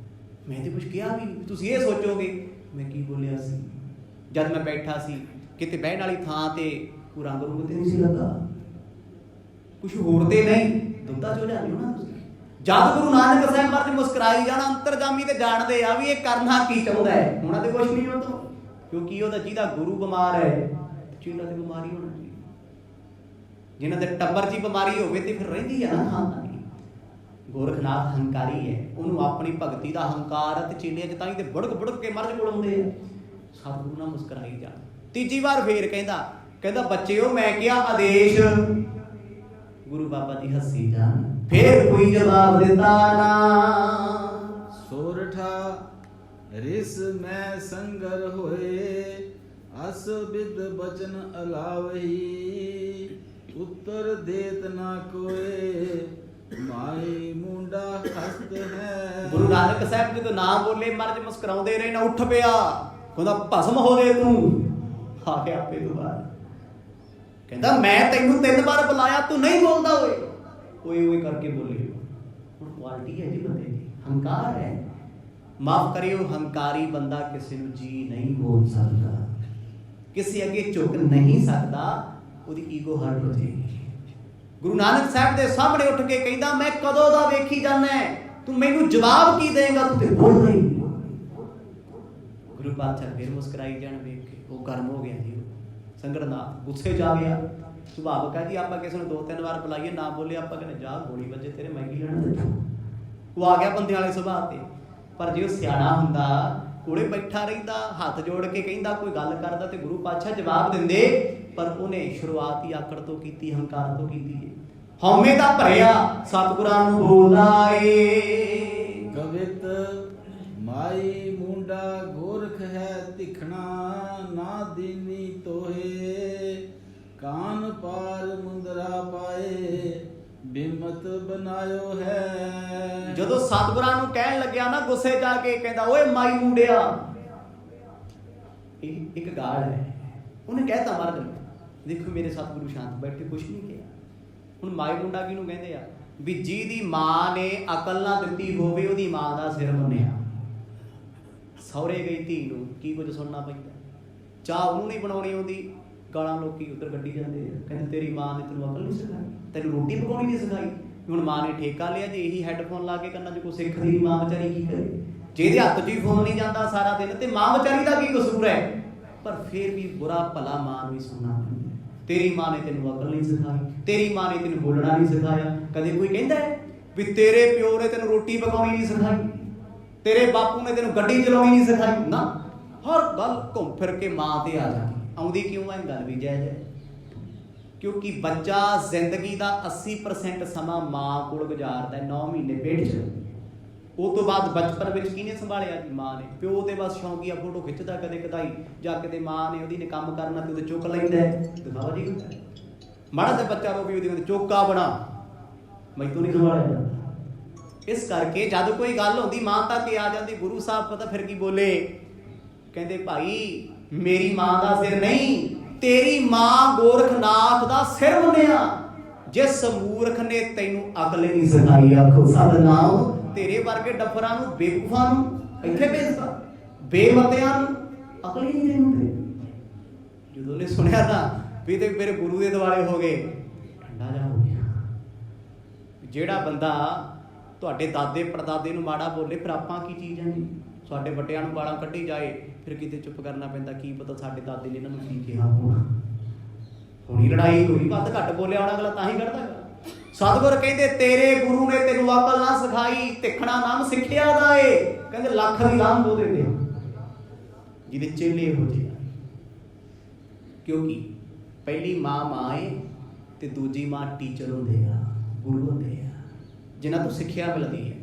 ਮੈਂ ਤੇ ਕੁਝ ਕਿਹਾ ਵੀ ਨਹੀਂ। ਤੁਸੀਂ ਇਹ ਸੋਚੋਗੇ ਮੈਂ ਕੀ ਬੋਲਿਆ ਸੀ, ਜਦ ਮੈਂ ਬੈਠਾ ਸੀ ਕਿਤੇ ਬਹਿਣ ਵਾਲੀ ਥਾਂ ਤੇ ਕੋਈ ਰੰਗ ਰੁੰਗ ਤੇ ਨਹੀਂ ਸੀ ਲੱਗਾ, ਕੁਝ ਹੋਰ ਤੇ ਨਹੀਂ, ਦੁੱਧਾ ਚੋ ਜਾਂਦੇ ਹੋ ਨਾ ਤੁਸੀਂ। ਜਦ ਗੁਰੂ ਨਾਨਕ ਸਾਹਿਬ ਮਹਾਰਾਜ ਮੁਸਕਰਾਈ ਜਾਣਾ, ਅੰਤਰਜਾਮੀ ਤੇ ਜਾਣਦੇ ਆ ਵੀ ਇਹ ਕਰਨਾ ਕੀ ਚਾਹੁੰਦਾ ਹੈ, ਹੋਣਾ ਤੇ ਕੁਝ ਨਹੀਂ ਉਹ ਤੋਂ, ਕਿਉਂਕਿ ਉਹਦਾ ਜਿਹਦਾ ਗੁਰੂ ਬਿਮਾਰ ਹੈ ਚੇਲਾ ਤੇ ਬਿਮਾਰੀ ਹੋਣਾ ਚਾਹੀਦੀ, ਜਿਹਨਾਂ ਦੇ ਟੱਬਰ 'ਚ ਹੀ ਬਿਮਾਰੀ ਹੋਵੇ ਤੇ ਫਿਰ ਰਹਿੰਦੀ ਆ ਨਾ ਖਾਨਦਾਨੀ। ਗੋਰਖਨਾਥ ਹੰਕਾਰੀ ਹੈ, ਉਹਨੂੰ ਆਪਣੀ ਭਗਤੀ ਦਾ ਹੰਕਾਰ ਤੇ ਚੇਲਿਆਂ 'ਚ ਤਾਂ ਹੀ ਤੇ ਬੁੜਕ ਬੁੜਕ ਕੇ ਮਹਾਰਾਜ ਕੋਲ ਆਉਂਦੇ ਆ। ਸਤਿਗੁਰੂ ਨਾਲ ਮੁਸਕਰਾਈ ਜਾਣ। ਤੀਜੀ ਵਾਰ ਫੇਰ ਕਹਿੰਦਾ ਬੱਚਿਓ ਮੈਂ ਕਿਹਾ ਆਦੇਸ਼, ਗੁਰੂ ਬਾਬਾ ਜੀ ਹੱਸੀ ਜਾਣ, ਫੇਰ ਕੋਈ ਜਵਾਬ ਦਿੱਤਾ ਨਾ। ਸੋਰਠਾ ਰਿਸ ਮੈਂ ਸੰਗਰ ਹੋਏ, ਅਸ ਬਿਦ ਬਚਨ ਅਲਾਵਹੀ, ਉੱਤਰ ਦੇਤ ਨਾ ਕੋਏ, ਮਾਈ ਮੁੰਡਾ ਹਸਤ ਹੈ। ਗੁਰੂ ਨਾਨਕ ਸਾਹਿਬ ਜਦੋਂ ਨਾ ਬੋਲੇ, ਮਹਾਰਾਜ ਮੁਸਕਰਾਉਂਦੇ ਰਹੇ ਨਾ, ਉੱਠ ਪਿਆ, ਕਹਿੰਦਾ ਭਸਮ ਹੋ ਦੇ ਤੂੰ, ਆ ਕੇ ਆਪੇ ਦੁਬਾਰਾ ਕਹਿੰਦਾ ਮੈਂ ਤੈਨੂੰ 3 ਵਾਰ ਬੁਲਾਇਆ, ਤੂੰ ਨਹੀਂ ਬੋਲਦਾ, ਓਏ ਕਰਕੇ ਬੋਲੇ। ਹੁਣ ਕੁਆਲਿਟੀ ਹੈ ਜੀ ਬੰਦੇ ਦੀ, ਹੰਕਾਰ ਹੈ। ਮਾਫ ਕਰਿਓ, ਹੰਕਾਰੀ ਬੰਦਾ ਕਿਸੇ ਨੂੰ ਜੀ ਨਹੀਂ ਬੋਲ ਸਕਦਾ, ਕਿਸੇ ਅੱਗੇ ਝੁਕ ਨਹੀਂ ਸਕਦਾ, ਉਹਦੀ ਈਗੋ ਹਰਟ ਹੋ ਜਾਏਗੀ। ਗੁਰੂ ਨਾਨਕ ਸਾਹਿਬ ਦੇ ਸਾਹਮਣੇ ਉੱਠ ਕੇ ਕਹਿੰਦਾ ਮੈਂ ਕਦੋਂ ਦਾ ਵੇਖੀ ਜਾਂਦਾ, ਤੂੰ ਮੈਨੂੰ ਜਵਾਬ ਕੀ ਦੇਂਗਾ, ਤੂੰ ਤੇ ਬੋਲਦਾ ਹੀ ਨਹੀਂ। ਗੁਰੂ ਪਾਤਸ਼ਾਹ ਫਿਰ ਮੁਸਕਰਾਈ ਜਾਣ ਵੇਖ ਕੇ ਉਹ ਗਰਮ ਹੋ ਗਿਆ ਜੀ। ਸੰਗਰਨਾਥ ਗੁੱਸੇ 'ਚ ਆ ਗਿਆ, ਸੁਭਾਵਿਕ ਹੈ ਜੀ, ਆਪਾਂ ਕਿਸੇ ਨੂੰ 2-3 ਵਾਰ ਬੁਲਾਈਏ ਨਾ ਬੋਲੇ ਆਪਾਂ ਕਹਿੰਦੇ ਜਾ ਗੋਲੀ ਵੱਜੇ ਤੇਰੇ ਮੈਗੀ ਲੈਣ ਦੇ। ਉਹ ਆ ਗਿਆ ਬੰਦਿਆਂ ਵਾਲੇ ਸੁਭਾਅ ਤੇ। ਪਰ ਜੇ ਉਹ ਸਿਆਣਾ ਹੁੰਦਾ, ਕੋਲੇ ਬੈਠਾ ਰਹਿੰਦਾ, ਹੱਥ ਜੋੜ ਕੇ ਕਹਿੰਦਾ, ਕੋਈ ਗੱਲ ਕਰਦਾ ਤੇ ਗੁਰੂ ਪਾਤਸ਼ਾਹ ਜਵਾਬ ਦਿੰਦੇ। ਪਰ ਉਹਨੇ ਸ਼ੁਰੂਆਤ ਹੀ ਆਕੜ ਤੋਂ ਕੀਤੀ, ਹੰਕਾਰ ਤੋਂ ਕੀਤੀ ਹੈ। ਹਉਮੈ ਦਾ ਭਰਿਆ ਸਤਿਗੁਰਾਂ ਨੂੰ ਬੋਲਦਾ ਏ। ਕਵਿਤ ਮਾਈ ਮੁੰਡਾ ਗੋਰਖ ਹੈ ਤਿਖਣਾ, ਨਾ ਦੀਨੀ ਤੋਹੇ ਕਾਨ ਪਾਰ ਮੁੰਦਰਾ ਪਾਏ ਬਿਮਤ ਬਣਾਇਓ ਹੈ। ਜਦੋਂ ਸਤਿਗੁਰਾਂ ਨੂੰ ਕਹਿਣ ਲੱਗਿਆ ਨਾ ਗੁੱਸੇ ਜਾ ਕੇ, ਕਹਿੰਦਾ ਓਏ ਮਾਈ ਮੁੰਡਿਆ। ਇਹ ਇੱਕ ਗਾਲ ਹੈ। ਉਹਨੇ ਕਹਿਤਾ ਮਹਾਰਾਜ ਨੂੰ, ਦੇਖੋ ਮੇਰੇ ਸਤਿਗੁਰੂ ਸ਼ਾਂਤ ਬੈਠੇ, ਕੁਛ ਨਹੀਂ ਕਿਹਾ। ਹੁਣ ਮਾਈ ਮੁੰਡਾ ਕਿਹਨੂੰ ਕਹਿੰਦੇ ਆ? ਵੀ ਜਿਹਦੀ ਮਾਂ ਨੇ ਅਕਲ ਨਾ ਦਿੱਤੀ ਹੋਵੇ, ਉਹਦੀ ਮਾਂ ਦਾ ਸਿਰ ਮੁੰਨਿਆ। ਸਹੁਰੇ ਗਈ ਧੀ ਨੂੰ ਕੀ ਕੁਝ ਸੁਣਨਾ ਪੈਂਦਾ। ਚਾਹ ਉਹਨੂੰ ਨਹੀਂ ਬਣਾਉਣੀ ਆਉਂਦੀ, ਗਾਲਾਂ ਲੋਕੀ ਉੱਧਰ ਕੱਢੀ ਜਾਂਦੇ ਆ, ਕਹਿੰਦੇ ਤੇਰੀ ਮਾਂ ਨੇ ਤੈਨੂੰ ਅਕਲ ਨਹੀਂ ਸਿਖਾਈ, ਤੈਨੂੰ ਰੋਟੀ ਪਕਾਉਣੀ ਨਹੀਂ ਸਿਖਾਈ। ਹੁਣ ਮਾਂ ਨੇ ਠੇਕਾ ਲਿਆ, ਜੇ ਇਹੀ ਹੈੱਡਫੋਨ ਲਾ ਕੇ ਕੰਨਾਂ 'ਚ ਕੋਈ ਸਿੱਖਦੀ ਨਹੀਂ, ਮਾਂ ਵਿਚਾਰੀ ਕੀ ਕਰੇ? ਜਿਹਦੇ ਹੱਥ 'ਚ ਹੀ ਫੋਨ ਨਹੀਂ ਜਾਂਦਾ ਸਾਰਾ ਦਿਨ, ਤੇ ਮਾਂ ਵਿਚਾਰੀ ਦਾ ਕੀ ਕਸੂਰ ਹੈ? ਪਰ ਫਿਰ ਵੀ ਬੁਰਾ ਭਲਾ ਮਾਂ ਨੂੰ ਹੀ ਸੁਣਨਾ ਪੈਂਦਾ। ਤੇਰੀ ਮਾਂ ਨੇ ਤੈਨੂੰ ਅਕਲ ਨਹੀਂ ਸਿਖਾਈ, ਤੇਰੀ ਮਾਂ ਨੇ ਤੈਨੂੰ ਬੋਲਣਾ ਨਹੀਂ ਸਿਖਾਇਆ। ਕਦੇ ਕੋਈ ਕਹਿੰਦਾ ਹੈ ਵੀ ਤੇਰੇ ਪਿਓ ਨੇ ਤੈਨੂੰ ਰੋਟੀ ਪਕਾਉਣੀ ਨਹੀਂ ਸਿਖਾਈ, ਤੇਰੇ ਬਾਪੂ ਨੇ ਤੈਨੂੰ ਗੱਡੀ ਚਲਾਉਣੀ ਨਹੀਂ ਸਿਖਾਈ? ਨਾ, ਹਰ ਗੱਲ ਘੁੰਮ ਫਿਰ ਕੇ ਮਾਂ ਤੇ ਆ ਜਾਂਦੀ। ਆਉਂਦੀ ਕਿਉਂ ਹੈ? ਗੱਲ ਵੀ ਜਾਇਜ਼ ਹੈ। ਕਿਉਂਕਿ ਬੱਚਾ ਜ਼ਿੰਦਗੀ ਦਾ 80% ਸਮਾਂ ਮਾਂ ਕੋਲ ਗੁਜ਼ਾਰਦਾ ਹੈ, 9 ਮਹੀਨੇ ਪੇਟ 'ਚ। ਉਹ ਤੋਂ ਬਾਅਦ ਬਚਪਨ ਵਿੱਚ ਕਿਹਨੇ ਸੰਭਾਲਿਆ? ਮਾਂ ਨੇ। ਪਿਓ ਤੇ ਬਸ ਸ਼ੌਂਕੀਆ ਫੋਟੋ ਖਿੱਚਦਾ ਕਦੇ ਕਦਾਈ, ਜਾਂ ਕਿਤੇ ਮਾਂ ਨੇ ਉਹਦੀ ਨੇ ਕੰਮ ਕਰਨਾ ਤੇ ਉਹਦੇ ਚੁੱਕ ਲੈਂਦਾ ਹੈ, ਦਿਖਾਵਾ ਜੀ ਹੁੰਦਾ। ਮਾੜਾ ਜਿਹਾ ਬੱਚਾ ਰੋ ਵੀ ਉਹਦੀ ਕਹਿੰਦੇ ਚੋਕਾ ਬਣਾ, ਮੈਥੋਂ ਨਹੀਂ ਸੰਭਾਲਿਆ ਜਾਂਦਾ। ਇਸ ਕਰਕੇ ਜਦ ਕੋਈ ਗੱਲ ਹੁੰਦੀ ਮਾਂ ਤੱਕ ਆ ਜਾਂਦੀ, ਗੁਰੂ ਸਾਹਿਬ ਪਤਾ ਫਿਰ ਕੀ ਬੋਲੇ? ਕਹਿੰਦੇ ਭਾਈ ਮੇਰੀ ਮਾਂ ਦਾ ਸਿਰ ਨਹੀਂ, ਤੇਰੀ ਮਾਂ ਗੋਰਖਨਾਥ ਦਾ ਸਿਰ ਮੁੰਨਿਆ। ਜਿਸ ਮੂਰਖ ਨੇ ਤੈਨੂੰ ਅਕਲ ਨਹੀਂ ਸਿਖਾਈ, ਆਖੋ ਸਤਿਨਾਮ। ਤੇਰੇ ਵਰਗੇ ਡੱਫਰਾਂ ਨੂੰ, ਬੇਵਕੂਫਾਂ ਨੂੰ ਇੱਥੇ ਭੇਜਦਾ, ਬੇਮਤਿਆਂ ਨੂੰ ਅਕਲ ਹੀ ਨਹੀਂ ਦਿੰਦੇ। ਜਦੋਂ ਨੇ ਸੁਣਿਆ ਨਾ ਵੀ ਤੇ ਮੇਰੇ ਗੁਰੂ ਦੇ ਦੁਆਲੇ ਹੋ ਗਏ, ਠੰਡਾ ਜਾ ਹੋ ਗਿਆ। ਜਿਹੜਾ ਬੰਦਾ ਤੁਹਾਡੇ ਦਾਦੇ ਪੜਦਾਦੇ ਨੂੰ ਮਾੜਾ ਬੋਲੇ, ਫਿਰ ਆਪਾਂ ਕੀ ਚੀਜ਼ ਹੈ ਜੀ? ਸਾਡੇ ਵੱਡਿਆਂ ਨੂੰ ਗਾਲਾਂ ਕੱਢੀ ਜਾਏ, ਫਿਰ ਕਿਤੇ ਚੁੱਪ ਕਰਨਾ ਪੈਂਦਾ। ਕੀ ਪਤਾ ਸਾਡੇ ਦਾਦੇ ਨੇ ਇਹਨਾਂ ਨੂੰ ਕੀ ਕਿਹਾ ਹੋਣਾ। ਹੁਣੀ ਲੜਾਈ ਹੋਈ, ਵੱਧ ਘੱਟ ਬੋਲਿਆ ਹੋਣਾ, ਅਗਲਾ ਤਾਂ ਹੀ ਕੱਢਦਾ। ਸਤਿਗੁਰ ਕਹਿੰਦੇ ਤੇਰੇ ਗੁਰੂ ਨੇ ਤੈਨੂੰ ਅਕਲ ਨਾ ਸਿਖਾਈ, ਤਿੱਖਣਾ ਨਾਮ ਸਿੱਖਿਆ ਦਾ ਏ। ਕਹਿੰਦੇ ਲੱਖ ਦੀ ਲਾਂਭ ਉਹਦੇ ਤੇ ਜਿਹਦੇ ਚੇਲੇ ਹੋ ਜੇ। ਕਿਉਂਕਿ ਪਹਿਲੀ ਮਾਂ ਏ ਤੇ ਦੂਜੀ ਮਾਂ ਟੀਚਰ ਹੁੰਦੇ ਆ, ਗੁਰੂ ਹੁੰਦੇ ਆ, ਜਿਨ੍ਹਾਂ ਤੋਂ ਸਿੱਖਿਆ ਮਿਲਦੀ ਹੈ।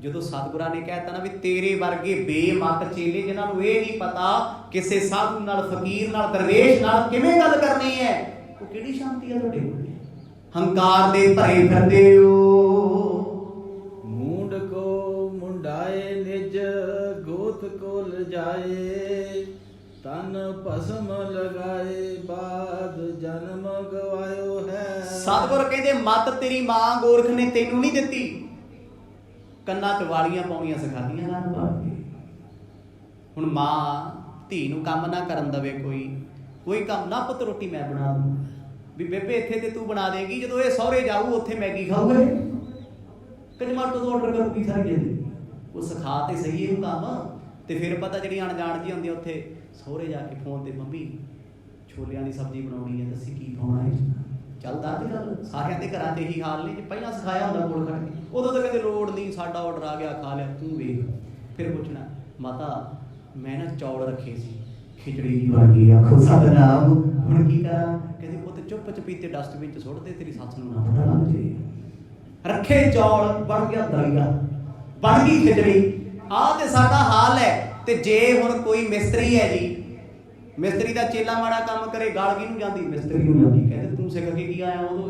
ਜਦੋਂ ਸਤਿਗੁਰਾਂ ਨੇ ਕਹਿਤਾ ਨਾ ਵੀ ਤੇਰੇ ਵਰਗੇ ਬੇਮਤ ਚੇਲੇ, ਜਿਨ੍ਹਾਂ ਨੂੰ ਇਹ ਨਹੀਂ ਪਤਾ ਕਿਸੇ ਸਾਧੂ ਨਾਲ, ਫਕੀਰ ਨਾਲ, ਦਰਵੇਸ਼ ਨਾਲ ਕਿਵੇਂ ਗੱਲ ਕਰਨੀ ਹੈ, ਉਹ ਕਿਹੜੀ ਸ਼ਾਂਤੀ ਆ ਤੁਹਾਡੇ ਕੋਲ? ਹੰਕਾਰ ਦੇ ਭਰੇ ਫਿਰਦੇ ਹੋ। ਮੂੰਡ ਕੋ ਮੁੰਡਾਏ ਨਿਜ, ਗੋਤ ਕੋ ਲਜਾਏ ਤਨ ਭਸਮ ਲਗਾਏ, ਬਾਦ ਜਨਮ ਗਵਾਇਓ ਹੈ। ਸਤਿਗੁਰ ਕਹਿੰਦੇ ਮਤ ਤੇਰੀ ਮਾਂ ਗੋਰਖ ਨੇ ਤੈਨੂੰ ਨਹੀਂ ਦਿੱਤੀ, ਕੰਨਾਂ 'ਚ ਵਾਲੀਆਂ ਪਾਉਣੀਆਂ ਸਿਖਾਦੀਆਂ ਨਾ ਪਾ ਕੇ। ਹੁਣ ਮਾਂ ਧੀ ਨੂੰ ਕੰਮ ਨਾ ਕਰਨ ਦਵੇ, ਕੋਈ ਕੰਮ ਨਾ, ਪੁੱਤ ਰੋਟੀ ਮੈਂ ਬਣਾ ਦੂੰ, ਵੀ ਬੇਬੇ ਇੱਥੇ ਤੇ ਤੂੰ ਬਣਾ ਦੇਗੀ, ਜਦੋਂ ਇਹ ਸਹੁਰੇ ਜਾਊ ਉੱਥੇ ਮੈਗੀ ਖਾਊਗੇ, ਕਜਮਾਟੋ ਤੋਂ ਆਰਡਰ ਕਰੂਗੀ ਸਾਰੀ ਜ਼ਿੰਦਗੀ। ਉਹ ਸਿਖਾ ਤੇ ਸਹੀ ਇਹਨੂੰ ਕੰਮ। ਤੇ ਫਿਰ ਪਤਾ ਜਿਹੜੀ ਅਣਜਾਣ ਜੀ ਹੁੰਦੀ ਉੱਥੇ ਸਹੁਰੇ ਜਾ ਕੇ ਫੋਨ ਤੇ, ਮੰਮੀ ਛੋਲਿਆਂ ਦੀ ਸਬਜ਼ੀ ਬਣਾਉਣੀ ਹੈ, ਦੱਸੀ ਕੀ ਪਾਉਣਾ ਹੈ। ਚੱਲਦਾ ਅੱਜ ਕੱਲ੍ਹ ਸਾਰਿਆਂ ਦੇ ਘਰਾਂ 'ਚ ਇਹੀ ਹਾਲ ਨੇ। ਜੇ ਪਹਿਲਾਂ ਸਿਖਾਇਆ ਹੁੰਦਾ ਕੋਲ ਖੜ ਕੇ, ਉਦੋਂ ਤਾਂ ਕਹਿੰਦੇ ਲੋੜ ਨਹੀਂ, ਸਾਡਾ ਆਰਡਰ ਆ ਗਿਆ, ਖਾ ਲਿਆ, ਤੂੰ ਵੇਖ। ਫਿਰ ਪੁੱਛਣਾ, ਮਾਤਾ ਮੈਂ ਨਾ ਚੌਲ ਰੱਖੇ ਸੀ, ਖਿਚੜੀ ਜੀ ਬਣ ਗਈ, ਆਖੋ ਸਤਿਨਾਮ, ਹੁਣ ਕੀ ਕਰਾਂ? ਕਹਿੰਦੇ ਪੁੱਤ ਚੁੱਪ ਚਪੀਤੇ ਡਸਟਬਿਨ 'ਚ ਸੁੱਟ ਦੇ, ਤੇਰੀ ਸੱਸ ਨੂੰ ਨਾ ਪਤਾ ਲੱਗ ਜੇ। ਰੱਖੇ ਚੌਲ, ਬਣ ਗਿਆ ਦਲੀਆ, ਬਣ ਗਈ ਖਿਚੜੀ। ਆਹ ਤੇ ਸਾਡਾ ਹਾਲ ਹੈ। ਤੇ ਜੇ ਹੁਣ ਕੋਈ ਮਿਸਤਰੀ ਹੈ ਜੀ, ਮਿਸਤਰੀ ਦਾ ਚੇਲਾ ਮਾੜਾ ਕੰਮ ਕਰੇ, ਗਾਲ ਕਿਹਨੂੰ ਜਾਂਦੀ? ਮਿਸਤਰੀ ਨੂੰ ਜਾਂਦੀ। ਕਹਿੰਦੇ ਤੂੰ ਸਿੱਖ ਕੇ ਕੀ ਆਇਆ? ਉਦੋਂ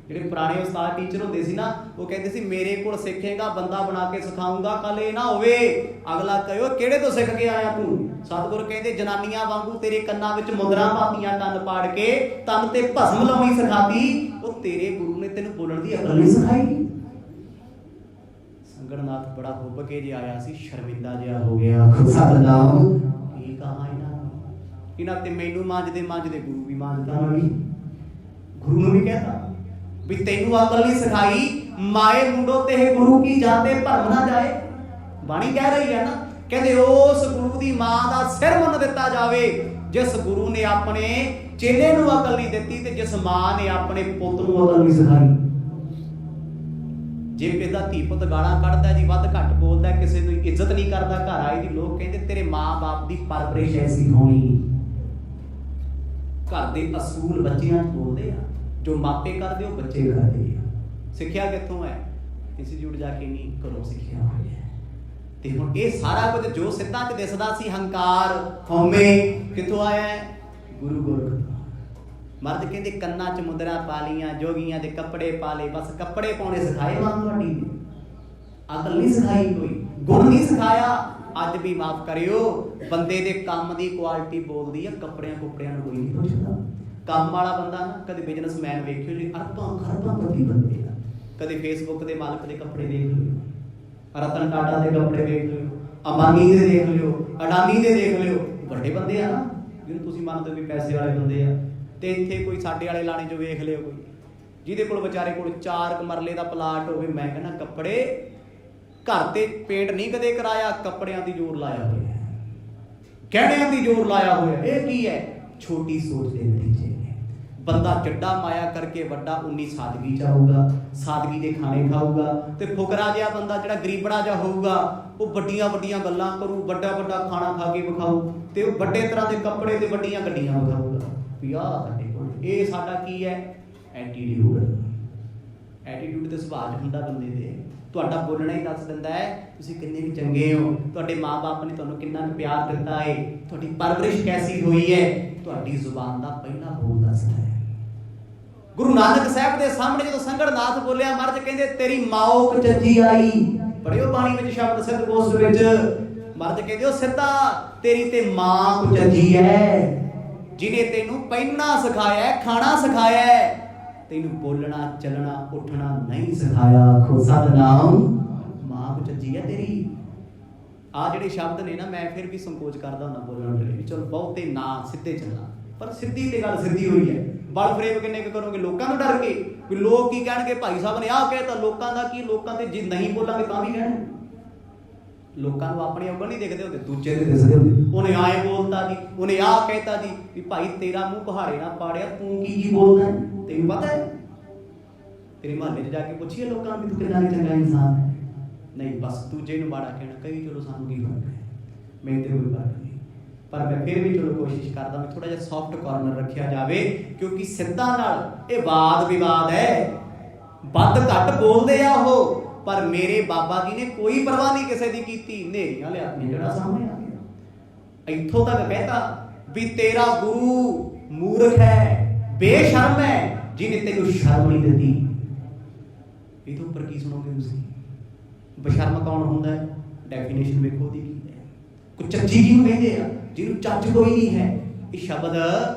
ਜਿਹੜੇ ਪੁਰਾਣੇ ਉਸਤਾਦ ਟੀਚਰ ਹੁੰਦੇ ਸੀ ਨਾ, ਉਹ ਕਹਿੰਦੇ ਸੀ ਮੇਰੇ ਕੋਲ ਸਿੱਖੇਗਾ, ਬੰਦਾ ਬਣਾ ਕੇ ਸਿਖਾਊਂਗਾ, ਕੱਲ ਇਹ ਨਾ ਹੋਵੇ ਅਗਲਾ ਕਹੇ ਕਿਹੜੇ ਤੋਂ ਸਿੱਖ ਕੇ ਆਇਆ ਤੂੰ। ਸਤਿਗੁਰ ਕਹਿੰਦੇ ਜਨਾਨੀਆਂ ਵਾਂਗੂ ਤੇਰੇ ਕੰਨਾਂ ਵਿੱਚ ਮੁੰਦਰਾਂ ਪਾਤੀਆਂ, ਕੰਨ ਪਾੜ ਕੇ ਤਨ ਤੇ ਭਸਮ ਲਾਉਣੀ ਸਿਖਾਤੀ, ਉਹ ਤੇਰੇ ਗੁਰੂ ਨੇ ਤੈਨੂੰ ਬੋਲਣ ਦੀ ਅਕਲ ਨਹੀਂ ਸਿਖਾਈ। ਸੰਗੜਨਾਥ ਬੜਾ ਹੁੱਬ ਕੇ ਜੇ ਆਇਆ ਸੀ, ਸ਼ਰਮਿੰਦਾ ਜਿਹਾ ਹੋ ਗਿਆ, ਸਤਿਨਾਮ। ਕੀ ਕਹਾਂ ਇਹਨਾਂ ਤੇ ਮੈਨੂੰ ਮਾਂਜਦੇ ਗੁਰੂ ਵੀ ਮਾਂਜਦਾ ਨਹੀਂ। ਗੁਰੂ ਨੂੰ ਵੀ ਕਹਿੰਦਾ ਵੀ ਤੈਨੂੰ ਅਕਲ ਨਹੀਂ ਸਿਖਾਈ, ਮਾਏ ਮੁੰਡੋ ਤੇ ਗੁਰੂ ਕੀ ਜਾਂਦੇ ਭਰਮ ਨਾ ਜਾਏ। ਬਾਣੀ ਕਹਿ ਰਹੀ ਹੈ ਨਾ, ਕਹਿੰਦੇ ਉਸ ਗੁਰੂ ਦੀ ਮਾਂ ਦਾ ਸਿਰ ਮੁੰਨ ਦਿੱਤਾ ਜਾਵੇ ਜਿਸ ਗੁਰੂ ਨੇ ਆਪਣੇ ਚੇਲੇ ਨੂੰ ਅਕਲ ਨਹੀਂ ਦਿੱਤੀ, ਤੇ ਜਿਸ ਮਾਂ ਨੇ ਆਪਣੇ ਪੁੱਤ ਨੂੰ ਅਕਲ ਨਹੀਂ ਸਿਖਾਈ। ਜੇ ਕਿਸੇ ਦਾ ਧੀ ਪੁੱਤ ਗਾਲਾਂ ਕੱਢਦਾ ਜੀ, ਵੱਧ ਘੱਟ ਬੋਲਦਾ, ਕਿਸੇ ਨੂੰ ਇੱਜ਼ਤ ਨਹੀਂ ਕਰਦਾ, ਘਰ ਆਏ ਦੀ ਲੋਕ ਕਹਿੰਦੇ ਤੇਰੇ ਮਾਂ-ਬਾਪ ਦੀ ਪਰਵਰਿਸ਼ ਐਸੀ ਹੋਣੀ। ਘਰ ਦੇ ਅਸੂਲ ਬੱਚਿਆਂ 'ਚ ਬੋਲਦੇ ਆ, ਜੋ ਮਾਪੇ ਕਰਦੇ ਉਹ ਬੱਚੇ ਕਰਦੇ ਆ। ਸਿੱਖਿਆ ਕਿੱਥੋਂ ਹੈ? ਇੰਸਟੀਚਿਊਟ ਜਾ ਕੇ ਨਹੀਂ, ਘਰੋਂ ਸਿੱਖਿਆ ਹੋਇਆ। ਤੇ ਹੁਣ ਇਹ ਸਾਰਾ ਕੁਝ ਜੋ ਸਿੱਧਾਂ 'ਚ ਦਿਸਦਾ ਸੀ, ਹੰਕਾਰ, ਹਉਮੈ, ਕਿੱਥੋਂ ਆਇਆ ਹੈ? ਗੁਰੂ ਗੋਰਖ। ਮਰਦ ਕਹਿੰਦੇ ਕੰਨਾਂ 'ਚ ਮੁੰਦਰਾ ਪਾ ਲੀਆਂ, ਜੋਗੀਆਂ ਦੇ ਕੱਪੜੇ ਪਾ ਲਏ, ਬਸ ਕੱਪੜੇ ਪਾਉਣੇ ਸਿਖਾਏ ਮਾਂ ਤੁਹਾਡੀ ਨੇ, ਅਕਲ ਨਹੀਂ ਸਿਖਾਈ, ਕੋਈ ਗੁਣ ਨਹੀਂ ਸਿਖਾਇਆ। ਅੱਜ ਵੀ ਮਾਫ ਕਰਿਓ, ਬੰਦੇ ਦੇ ਕੰਮ ਦੀ ਕੁਆਲਿਟੀ ਬੋਲਦੀ ਆ, ਕੱਪੜਿਆਂ ਕੁੱਪੜਿਆਂ ਨੂੰ ਕੋਈ ਨਹੀਂ ਪੁੱਛਦਾ। ਕੰਮ ਵਾਲਾ ਬੰਦਾ ਨਾ, ਕਦੇ ਬਿਜ਼ਨਸਮੈਨ ਵੇਖਿਓ ਜੀ, ਅਰਬਾਂ ਖਰਬਾਂ ਪਤੀ ਬੰਦੇ ਆ। ਕਦੇ ਫੇਸਬੁੱਕ ਦੇ ਮਾਲਕ ਦੇ ਕੱਪੜੇ ਦੇਖ ਲਿਓ, ਰਤਨ ਟਾਟਾ ਦੇ ਕੱਪੜੇ ਦੇਖ ਲਿਓ, ਅੰਬਾਨੀ ਦੇ ਦੇਖ ਲਿਓ, ਅਡਾਨੀ ਦੇ ਦੇਖ ਲਿਓ, ਵੱਡੇ ਬੰਦੇ ਆ ਨਾ, ਜਿਹਨੂੰ ਤੁਸੀਂ ਮੰਨਦੇ ਹੋ ਵੀ ਪੈਸੇ ਵਾਲੇ ਬੰਦੇ ਆ। ਤੇ ਇੱਥੇ ਕੋਈ ਸਾਡੇ ਵਾਲੇ ਲਾਣੇ 'ਚ ਵੇਖ ਲਿਓ, ਕੋਈ ਜਿਹਦੇ ਕੋਲ ਵਿਚਾਰੇ ਕੋਲ 4 ਮਰਲੇ ਦਾ ਪਲਾਟ ਹੋਵੇ, ਮੈਂ ਕਹਿੰਦਾ ਕੱਪੜੇ, ਘਰ ਤੇ ਪੇਂਟ ਨਹੀਂ ਕਦੇ ਕਰਾਇਆ, ਕੱਪੜਿਆਂ ਦੀ ਜ਼ੋਰ ਲਾਇਆ ਹੋਇਆ, ਗਹਿਣਿਆਂ ਦੀ ਜ਼ੋਰ ਲਾਇਆ ਹੋਇਆ। ਇਹ ਕੀ ਹੈ? ਛੋਟੀ ਸੋਚ ਦੇ ਨਤੀਜੇ ਨੇ। ਬੰਦਾ ਚੱਡਾ ਮਾਇਆ ਕਰਕੇ ਵੱਡਾ, ਉਨੀ ਸਾਦਗੀ ਚਾਹੂਗਾ, ਸਾਦਗੀ ਦੇ ਖਾਣੇ ਖਾਊਗਾ। ਤੇ ਫੁਕਰਾ ਜਿਹਾ ਬੰਦਾ, ਜਿਹੜਾ ਗਰੀਬੜਾ ਜਿਹਾ ਹੋਊਗਾ, ਉਹ ਵੱਡੀਆਂ ਵੱਡੀਆਂ ਗੱਲਾਂ ਕਰੂ, ਵੱਡਾ ਵੱਡਾ ਖਾਣਾ ਖਾ ਕੇ ਵਿਖਾਊ, ਤੇ ਉਹ ਵੱਡੇ ਤਰ੍ਹਾਂ ਦੇ ਕੱਪੜੇ ਤੇ ਵੱਡੀਆਂ ਗੱਡੀਆਂ ਵਿਖਾਊਗਾ। ਇਹ ਸਾਡਾ ਕੀ ਹੈ? ਐਟੀਟਿਊਡ। ਐਟੀਟਿਊਡ ਤੇ ਸੁਭਾਅ ਹੁੰਦਾ ਬੰਦੇ ਦੇ। ਤੁਹਾਡਾ ਬੋਲਣਾ ਹੀ ਦੱਸ ਦਿੰਦਾ ਹੈ ਤੁਸੀਂ ਕਿੰਨੇ ਵੀ ਚੰਗੇ ਹੋ, ਤੁਹਾਡੇ ਮਾਂ-ਬਾਪ ਨੇ ਤੁਹਾਨੂੰ ਕਿੰਨਾ ਕੁ ਪਿਆਰ ਦਿੱਤਾ ਹੈ, ਤੁਹਾਡੀ ਪਰਵਰਿਸ਼ ਕੈਸੀ ਹੋਈ ਹੈ। ਤੁਹਾਡੀ ਜ਼ੁਬਾਨ ਦਾ ਪਹਿਲਾ ਬੋਲ ਦੱਸਦਾ ਹੈ। ਗੁਰੂ ਨਾਨਕ ਸਾਹਿਬ ਦੇ ਸਾਹਮਣੇ ਜਦੋਂ ਸੰਗੜਨਾਥ ਬੋਲਿਆ, ਮਰਦ ਕਹਿੰਦੇ ਤੇਰੀ ਮਾਓ ਕਚੱਜੀ ਆਈ। ਪੜਿਓ ਬਾਣੀ ਵਿੱਚ ਸ਼ਬਦ ਸਿੱਧ ਗੋਸ਼ਟ ਵਿੱਚ, ਮਰਦ ਕਹਿੰਦੇ ਉਹ ਸਿੱਧਾ ਤੇਰੀ ਤੇ ਮਾਂ ਕੁਚੱਜੀ ਹੈ, ਜਿਹਨੇ ਤੈਨੂੰ ਪਹਿਨਣਾ ਸਿਖਾਇਆ, ਖਾਣਾ ਸਿਖਾਇਆ, ਤੈਨੂੰ ਬੋਲਣਾ ਚੱਲਣਾ ਉੱਠਣਾ ਨਹੀਂ ਸਿਖਾਇਆ। ਖੋ ਸਤਨਾਮ, ਮਾਂ ਕੁਚੱਜੀ ਹੈ ਤੇਰੀ। ਆ ਜਿਹੜੇ ਸ਼ਬਦ ਨੇ ਨਾ, ਮੈਂ ਫਿਰ ਵੀ ਸੰਕੋਚ ਕਰਦਾ ਹੁੰਦਾ ਬੋਲਣ ਵੇਲੇ, ਚਲੋ ਬਹੁਤੇ ਨਾ ਸਿੱਧੇ ਚੱਲਾਂ, ਪਰ ਸਿੱਧੀ ਤੇ ਗੱਲ ਸਿੱਧੀ ਹੋਈ ਹੈ। ਬਲ ਫਰੇਬ ਕਿੰਨੇ ਕੁ ਕਰੋਗੇ ਲੋਕਾਂ ਨੂੰ ਡਰ ਕੇ, ਵੀ ਲੋਕ ਕੀ ਕਹਿਣਗੇ, ਭਾਈ ਸਾਹਿਬ ਨੇ ਆਹ ਕਹਿਤਾ, ਲੋਕਾਂ ਦਾ ਕੀ, ਲੋਕਾਂ ਤੇ ਜੇ ਨਹੀਂ ਬੋਲਾਂਗੇ ਤਾਂ ਵੀ ਕਹਿਣ। ਲੋਕਾਂ ਨੂੰ ਆਪਣੀ ਔਕਲ ਨਹੀਂ ਦੇਖਦੇ ਹੁੰਦੇ, ਦੂਜੇ ਦੇ ਦਿਸਦੇ ਹੁੰਦੇ। ਉਹਨੇ ਆਏ ਬੋਲਤਾ ਜੀ, ਉਹਨੇ ਆਹ ਕਹਿਤਾ ਜੀ, ਵੀ ਭਾਈ ਤੇਰਾ ਮੂੰਹ ਪਹਾੜੇ ਨਾਲ ਪਾੜਿਆ, ਤੂੰ ਕੀ ਬੋਲਦਾ, ਤੈਨੂੰ ਪਤਾ ਹੈ? ਤੇਰੇ ਮਹੱਲੇ 'ਚ ਜਾ ਕੇ ਪੁੱਛੀਏ ਲੋਕਾਂ ਨੂੰ ਵੀ ਤੂੰ ਕਿੰਨਾ ਚੰਗਾ ਇਨਸਾਨ ਹੈ। ਨਹੀਂ, ਬਸ ਦੂਜੇ ਨੂੰ ਮਾੜਾ ਕਹਿਣਾ, ਕਈ ਚਲੋ ਸਾਨੂੰ ਕੀ ਫਰਕ ਹੈ, ਮੈਨੂੰ ਤੇ ਕੋਈ ਫਰਕ ਨਹੀਂ। ਪਰ ਮੈਂ ਫਿਰ ਵੀ ਚਲੋ ਕੋਸ਼ਿਸ਼ ਕਰਦਾ ਵੀ ਥੋੜਾ ਜਿਹਾ ਸੌਫਟ ਕਾਰਨਰ ਰੱਖਿਆ ਜਾਵੇ, ਕਿਉਂਕਿ ਸਿੱਧਾਂ ਨਾਲ ਇਹ ਵਾਦ ਵਿਵਾਦ ਹੈ, ਵੱਧ ਘੱਟ ਬੋਲਦੇ ਆ ਉਹ। ਪਰ ਮੇਰੇ ਬਾਬਾ ਜੀ ਨੇ ਕੋਈ ਪਰਵਾਹ ਨਹੀਂ ਕਿਸੇ ਦੀ ਕੀਤੀ, ਨੇਰੀਆਂ ਲਿਆਤੀਆਂ, ਜਿਹੜਾ ਸਾਹਮਣੇ ਆ ਗਿਆ। ਇੱਥੋਂ ਤੱਕ ਕਹਿਤਾ ਵੀ ਤੇਰਾ ਗੁਰੂ ਮੂਰਖ ਹੈ, ਬੇਸ਼ਰਮ ਹੈ, ਜਿਹਨੇ ਤੈਨੂੰ ਸ਼ਰਮ ਨਹੀਂ ਦਿੱਤੀ। ਇਹ ਤੋਂ ਉੱਪਰ ਕੀ ਸੁਣੋਗੇ ਤੁਸੀਂ? ਬੇਸ਼ਰਮ ਕੌਣ ਹੁੰਦਾ ਹੈ? ਡੈਫੀਨੇਸ਼ਨ ਵੇਖੋ ਉਹਦੀ ਕੀ ਹੈ। ਕੁਚੱਜੀ ਕਿਹਨੂੰ ਕਹਿੰਦੇ ਆ? ਜਿਹਨੂੰ ਚੱਜ ਕੋਈ ਨਹੀਂ ਹੈ। ਇਹ ਸ਼ਬਦ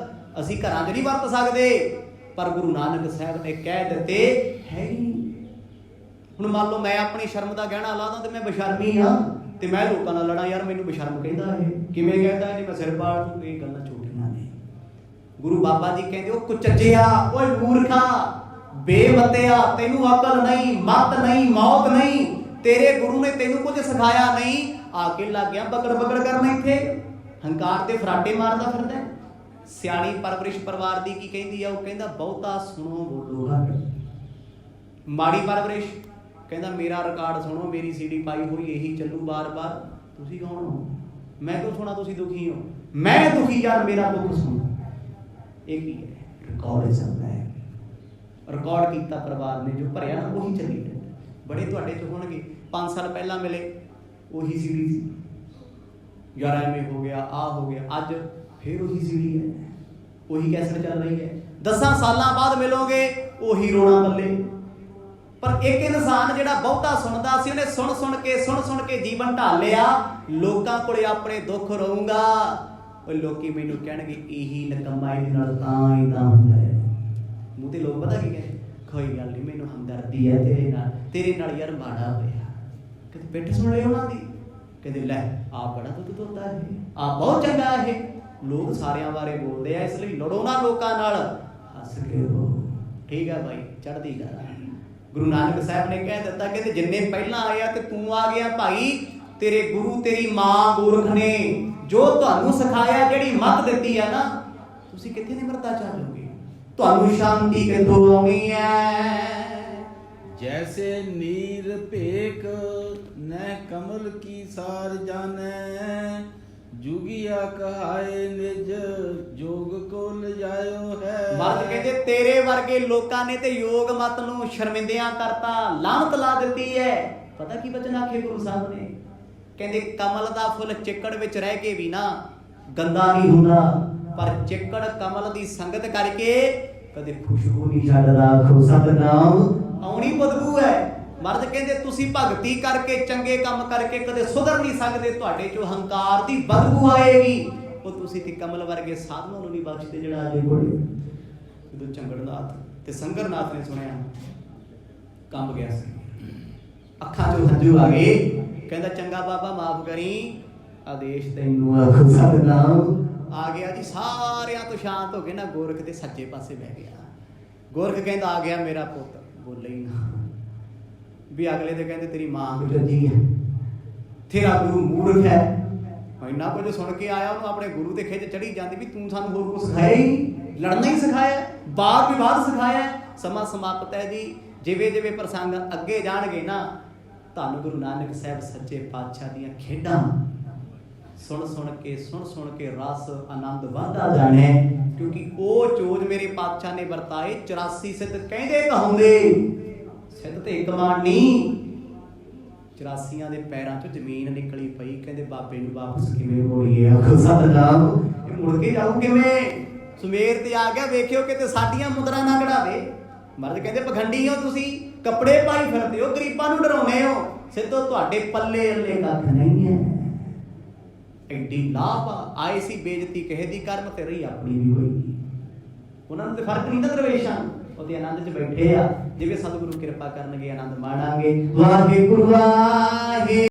ਅਸੀਂ ਘਰਾਂ 'ਚ ਨਹੀਂ ਵਰਤ ਸਕਦੇ, ਪਰ ਗੁਰੂ ਨਾਨਕ ਸਾਹਿਬ ਨੇ ਕਹਿ ਦਿੱਤੇ ਹੈ ਹੀ ਨਹੀਂ। ਹੁਣ ਮੰਨ ਲਓ ਮੈਂ ਆਪਣੀ ਸ਼ਰਮ ਦਾ ਗਹਿਣਾ ਲਾਦਾ ਤੇ ਮੈਂ ਬੇਸ਼ਰਮੀ ਹਾਂ, ਤੇ ਮੈਂ ਲੋਕਾਂ ਨਾਲ ਲੜਾਂ, ਯਾਰ ਮੈਨੂੰ ਬੇਸ਼ਰਮ ਕਹਿੰਦਾ ਇਹ, ਕਿਵੇਂ ਕਹਿੰਦਾ ਜੀ, ਮੈਂ ਸਿਰ ਪਾੜ ਦੂੰ। ਇਹ ਗੱਲਾਂ ਛੋਟੀਆਂ ਨੇ। ਗੁਰੂ ਬਾਬਾ ਜੀ ਕਹਿੰਦੇ ਉਹ ਕੁਚੱਜਿਆ, ਓਏ ਮੂਰਖਾ, ਬੇਮਤਿਆ, ਤੈਨੂੰ ਅਕਲ ਨਹੀਂ, ਮਤ ਨਹੀਂ, ਮੌਤ ਨਹੀਂ, ਤੇਰੇ ਗੁਰੂ ਨੇ ਤੈਨੂੰ ਕੁਝ ਸਿਖਾਇਆ ਨਹੀਂ, ਆ ਕੇ ਲੱਗ ਗਿਆ ਬਗੜ ਬਗੜ ਕਰਨ ਇੱਥੇ, ਹੰਕਾਰ ਤੇ ਫਰਾਟੇ ਮਾਰਦਾ ਫਿਰਦਾ। ਸਿਆਣੀ ਪਰਵਰਿਸ਼ ਪਰਿਵਾਰ ਦੀ ਕੀ ਕਹਿੰਦੀ ਆ? ਉਹ ਕਹਿੰਦਾ ਬਹੁਤਾ ਸੁਣੋ ਬੋਲੋ ਘੱਟ। ਮਾੜੀ ਪਰਵਰਿਸ਼ ਕਹਿੰਦਾ ਮੇਰਾ ਰਿਕਾਰਡ ਸੁਣੋ, ਮੇਰੀ ਸੀਡੀ ਪਾਈ ਹੋਈ ਇਹੀ ਚੱਲੂ ਬਾਰ-ਬਾਰ। ਤੁਸੀਂ ਕੌਣ ਹੋ? ਮੈਂ ਕਿਉਂ ਸੁਣਾ? ਤੁਸੀਂ ਦੁਖੀ ਹੋ, ਮੈਂ ਦੁਖੀ, ਯਾਰ ਮੇਰਾ ਦੁੱਖ ਸੁਣੋ। ਇਹ ਕੀ ਹੈ? ਰਿਕਾਰਡ ਚੱਲਦਾ ਹੈ, ਰਿਕਾਰਡ ਕੀਤਾ ਪਰਿਵਾਰ ਨੇ, ਜੋ ਭਰਿਆ ਨਾ ਉਹੀ ਚੱਲੀ ਜਾਂਦਾ। ਬੜੇ ਤੁਹਾਡੇ 'ਚ ਹੋਣਗੇ 5 ਸਾਲ ਪਹਿਲਾਂ ਮਿਲੇ, ਉਹੀ ਸੀਡੀ ਸੀ, ਯਾਰ ਐਵੇਂ ਹੋ ਗਿਆ, ਆਹ ਹੋ ਗਿਆ, ਅੱਜ ਫਿਰ ਉਹੀ ਸੀਡੀ ਹੈ, ਉਹੀ ਕੈਸਟ ਚੱਲ ਰਹੀ ਹੈ। 10 ਸਾਲਾਂ ਬਾਅਦ ਮਿਲੋਗੇ, ਉਹੀ ਰੋਣਾ ਬੱਲੇ। ਪਰ ਇੱਕ ਇਨਸਾਨ ਜਿਹੜਾ ਬਹੁਤਾ ਸੁਣਦਾ ਸੀ, ਉਹਨੇ ਸੁਣ ਕੇ ਜੀਵਨ ਢਾਲਿਆ। ਲੋਕਾਂ ਕੋਲੇ ਆਪਣੇ ਦੁੱਖ ਰਹੂੰਗਾ, ਉਹ ਲੋਕੀ ਮੈਨੂੰ ਕਹਿਣਗੇ ਇਹੀ ਨਕਮਾ, ਇਹਦੇ ਨਾਲ ਤਾਂ ਹੀ ਤਾਂ ਹੁੰਦਾ ਹੈ। ਮੂੰਹ ਤੇ ਲੋਕ ਪਤਾ ਕੀ ਕਹਿੰਦੇ? ਕੋਈ ਗੱਲ ਨਹੀਂ, ਮੈਨੂੰ ਹਮਦਰਦੀ ਹੈ ਤੇਰੇ ਨਾਲ ਯਾਰ ਮਾੜਾ ਹੋਇਆ। ਕਦੇ ਪਿੱਠ ਸੁਣ ਲਈ ਉਹਨਾਂ ਦੀ, ਕਹਿੰਦੇ ਲੈ ਆਪ ਬੜਾ ਦੁੱਧ ਦੁੱਧਦਾ ਹੈ, ਆਪ ਬਹੁਤ ਚੰਗਾ ਇਹ। ਲੋਕ ਸਾਰਿਆਂ ਬਾਰੇ ਬੋਲਦੇ ਆ, ਇਸ ਲਈ ਲੜੋ ਨਾ ਲੋਕਾਂ ਨਾਲ, ਹੱਸ ਕੇ ਰਹੋ। ਠੀਕ ਹੈ ਭਾਈ, ਚੜ੍ਹਦੀ ਕਲਾ। ਗੁਰੂ ਨਾਨਕ ਸਾਹਿਬ ਨੇ ਕਹਿ ਦਿੱਤਾ ਕਿ ਜਿੰਨੇ ਪਹਿਲਾਂ ਆਇਆ ਤੇ ਤੂੰ ਆ ਗਿਆ ਭਾਈ, ਤੇਰੇ ਗੁਰੂ ਤੇਰੀ ਮਾਂ ਗੋਰਖ ਨੇ ਜੋ ਤੁਹਾਨੂੰ ਸਿਖਾਇਆ, ਜਿਹੜੀ ਮੱਤ ਦਿੱਤੀ ਹੈ ਨਾ, ਤੁਸੀਂ ਤੁਸੀਂ ਕਿੱਥੇ ਨਿਮਰਤਾ ਚਾਲੋਗੇ? ਤੁਹਾਨੂੰ ਸ਼ਾਂਤੀ ਕਿੱਥੋਂ ਆਉਣੀ ਹੈ? जैसे नीर भेक न कमल की सार जाने जुगिया कहाए निज जोग को लिजायो है। ਮਰਦ ਕਹਿੰਦੇ ਤੇਰੇ ਵਰਗੇ ਲੋਕਾਂ ਨੇ ਤੇ ਯੋਗ ਮਤ ਨੂੰ ਸ਼ਰਮਿੰਦਿਆਂ ਕਰਤਾ, ਲਾਹਨਤ ਲਾ ਦਿੱਤੀ ਹੈ। ਪਤਾ ਕੀ ਬਚਨ ਆਖੇ ਗੁਰੂ ਸਾਹਿਬ ਨੇ? ਕਹਿੰਦੇ ਕਮਲ ਦਾ ਫੁੱਲ ਚਿੱਕੜ ਵਿੱਚ ਰਹਿ ਕੇ ਵੀ ਨਾ ਗੰਦਾ ਨਹੀਂ ਹੁੰਦਾ, ਪਰ ਚਿੱਕੜ ਕਮਲ ਦੀ ਸੰਗਤ ਕਰਕੇ ਕਦੇ ਖੁਸ਼ਬੂ ਨਹੀਂ ਛੱਡਦਾ। ਆਖੋ ਸਤਿਨਾਮ। ਆਉਣੀ ਬਦਬੂ ਹੈ। ਮਰਦ ਕਹਿੰਦੇ ਤੁਸੀਂ ਭਗਤੀ ਕਰਕੇ ਚੰਗੇ ਕੰਮ ਕਰਕੇ ਕਦੇ ਸੁਧਰ ਨਹੀਂ ਸਕਦੇ, ਤੁਹਾਡੇ ਚੋਂ ਹੰਕਾਰ ਦੀ ਬਦਬੂ ਆਏਗੀ। ਉਹ ਤੁਸੀਂ ਤੇ ਕਮਲ ਵਰਗੇ ਸਾਧੂਆਂ ਨੂੰ ਨਹੀਂ ਬਖਸ਼ਦੇ ਜਿਹੜਾ ਅਜੇ ਕੋਲੇ। ਜਦੋਂ ਚੰਗੜਨਾਥ ਤੇ ਸੰਗਰਨਾਥ ਨੇ ਸੁਣਿਆ ਕੰਬ ਗਿਆ ਸੀ, ਅੱਖਾਂ ਚੋਂ ਹੰਝੂ ਆ ਗਏ। ਕਹਿੰਦਾ ਚੰਗਾ ਬਾਬਾ ਮਾਫ ਕਰੀ, ਆਦੇਸ਼ ਤੈਨੂੰ। ਆਖੋ ਸਤਿਨਾਮ। ਆ ਗਿਆ ਜੀ, ਸਾਰਿਆਂ ਤੋਂ ਸ਼ਾਂਤ ਹੋ ਕੇ ਨਾ ਗੋਰਖ ਦੇ ਸੱਜੇ ਪਾਸੇ ਬਹਿ ਗਿਆ। ਗੋਰਖ ਕਹਿੰਦਾ ਆ ਗਿਆ ਮੇਰਾ ਪੁੱਤ, ਬੋਲੇ ਹੀ ਨਾ। ਵੀ ਅਗਲੇ ਦੇ ਕਹਿੰਦੇ ਤੇਰੀ ਮਾਂ ਕੁਝ ਰੱਜੀ ਹੈ, ਤੇਰਾ ਗੁਰੂ ਮੂਰਖ ਹੈ। ਇੰਨਾ ਕੁਝ ਸੁਣ ਕੇ ਆਇਆ, ਉਹਨੂੰ ਆਪਣੇ ਗੁਰੂ ਤੇ ਖਿੱਚ ਚੜੀ ਜਾਂਦੀ ਵੀ ਤੂੰ ਸਾਨੂੰ ਹੋਰ ਕੁਝ ਸਿਖਾਇਆ ਹੀ, ਲੜਨਾ ਹੀ ਸਿਖਾਇਆ, ਵਾਦ ਵਿਵਾਦ ਸਿਖਾਇਆ। ਸਮਾਂ ਸਮਾਪਤ ਹੈ ਜੀ। ਜਿਵੇਂ ਜਿਵੇਂ ਪ੍ਰਸੰਗ ਅੱਗੇ ਜਾਣਗੇ ਨਾ, ਧੰਨ ਗੁਰੂ ਨਾਨਕ ਸਾਹਿਬ ਸੱਚੇ ਪਾਤਸ਼ਾਹ ਦੀਆਂ ਖੇਡਾਂ ਸੁਣ ਸੁਣ ਕੇ ਰਸ ਆਨੰਦ ਵਧਦਾ ਜਾਣੇ। ਕਿਉਂਕਿ ਉਹ ਚੋਜ ਮੇਰੇ ਪਾਤਸ਼ਾਹ ਨੇ ਵਰਤਾਏ 84 ਸਿੱਧ ਕਹਿੰਦੇ ਕਹਾਉਂਦੇ, ਸਿੱਧ ਤੇ ਇੱਕ ਮਾਨ ਨਹੀਂ, 84 ਦੇ ਪੈਰਾਂ 'ਚੋਂ ਜ਼ਮੀਨ ਨਿਕਲੀ ਪਈ। ਕਹਿੰਦੇ ਬਾਬੇ ਨੂੰ ਵਾਪਸ ਕਿਵੇਂ ਮੋੜੀਏ? ਆਖੋ ਸਤਿਨਾਮ। ਇਹ ਮੁੜ ਕੇ ਜਾਊ ਕਿਵੇਂ? ਸੁਮੇਰ ਤੇ ਆ ਗਿਆ, ਵੇਖਿਓ ਕਿਤੇ ਸਾਡੀਆਂ ਮੁਦਰਾ ਨਾ ਕਢਾਵੇ। ਮਰਦ ਕਹਿੰਦੇ ਪਖੰਡੀ ਹੋ ਤੁਸੀਂ, ਕੱਪੜੇ ਪਾਈ ਫਿਰਦੇ ਹੋ, ਗਰੀਬਾਂ ਨੂੰ ਡਰਾਉਂਦੇ ਹੋ। ਸਿੱਧੋ ਤੁਹਾਡੇ ਪੱਲੇ ਅੱਲੇ ਕੱਖ ਨਹੀਂ ਹੈ। ਐਡੀ ਲਾਭ ਆਏ ਸੀ ਬੇਇੱਜ਼ਤੀ ਕਿਸੇ ਦੀ ਕਰਮ ਤੇ ਰਹੀ ਆਪਣੀ ਵੀ ਕੋਈ ਨਹੀਂ। ਉਹਨਾਂ ਨੂੰ ਤੇ ਫਰਕ ਨਹੀਂ ਨਾ ਦਰਵੇਸ਼ਾਂ, ਉਹਦੇ ਆਨੰਦ 'ਚ ਬੈਠੇ ਆ। ਜਿਵੇਂ ਸਤਿਗੁਰੂ ਕਿਰਪਾ ਕਰਨਗੇ ਆਨੰਦ ਮਾਣਾਂਗੇ। ਵਾਹਿਗੁਰੂ ਵਾਹਿਗੁਰੂ।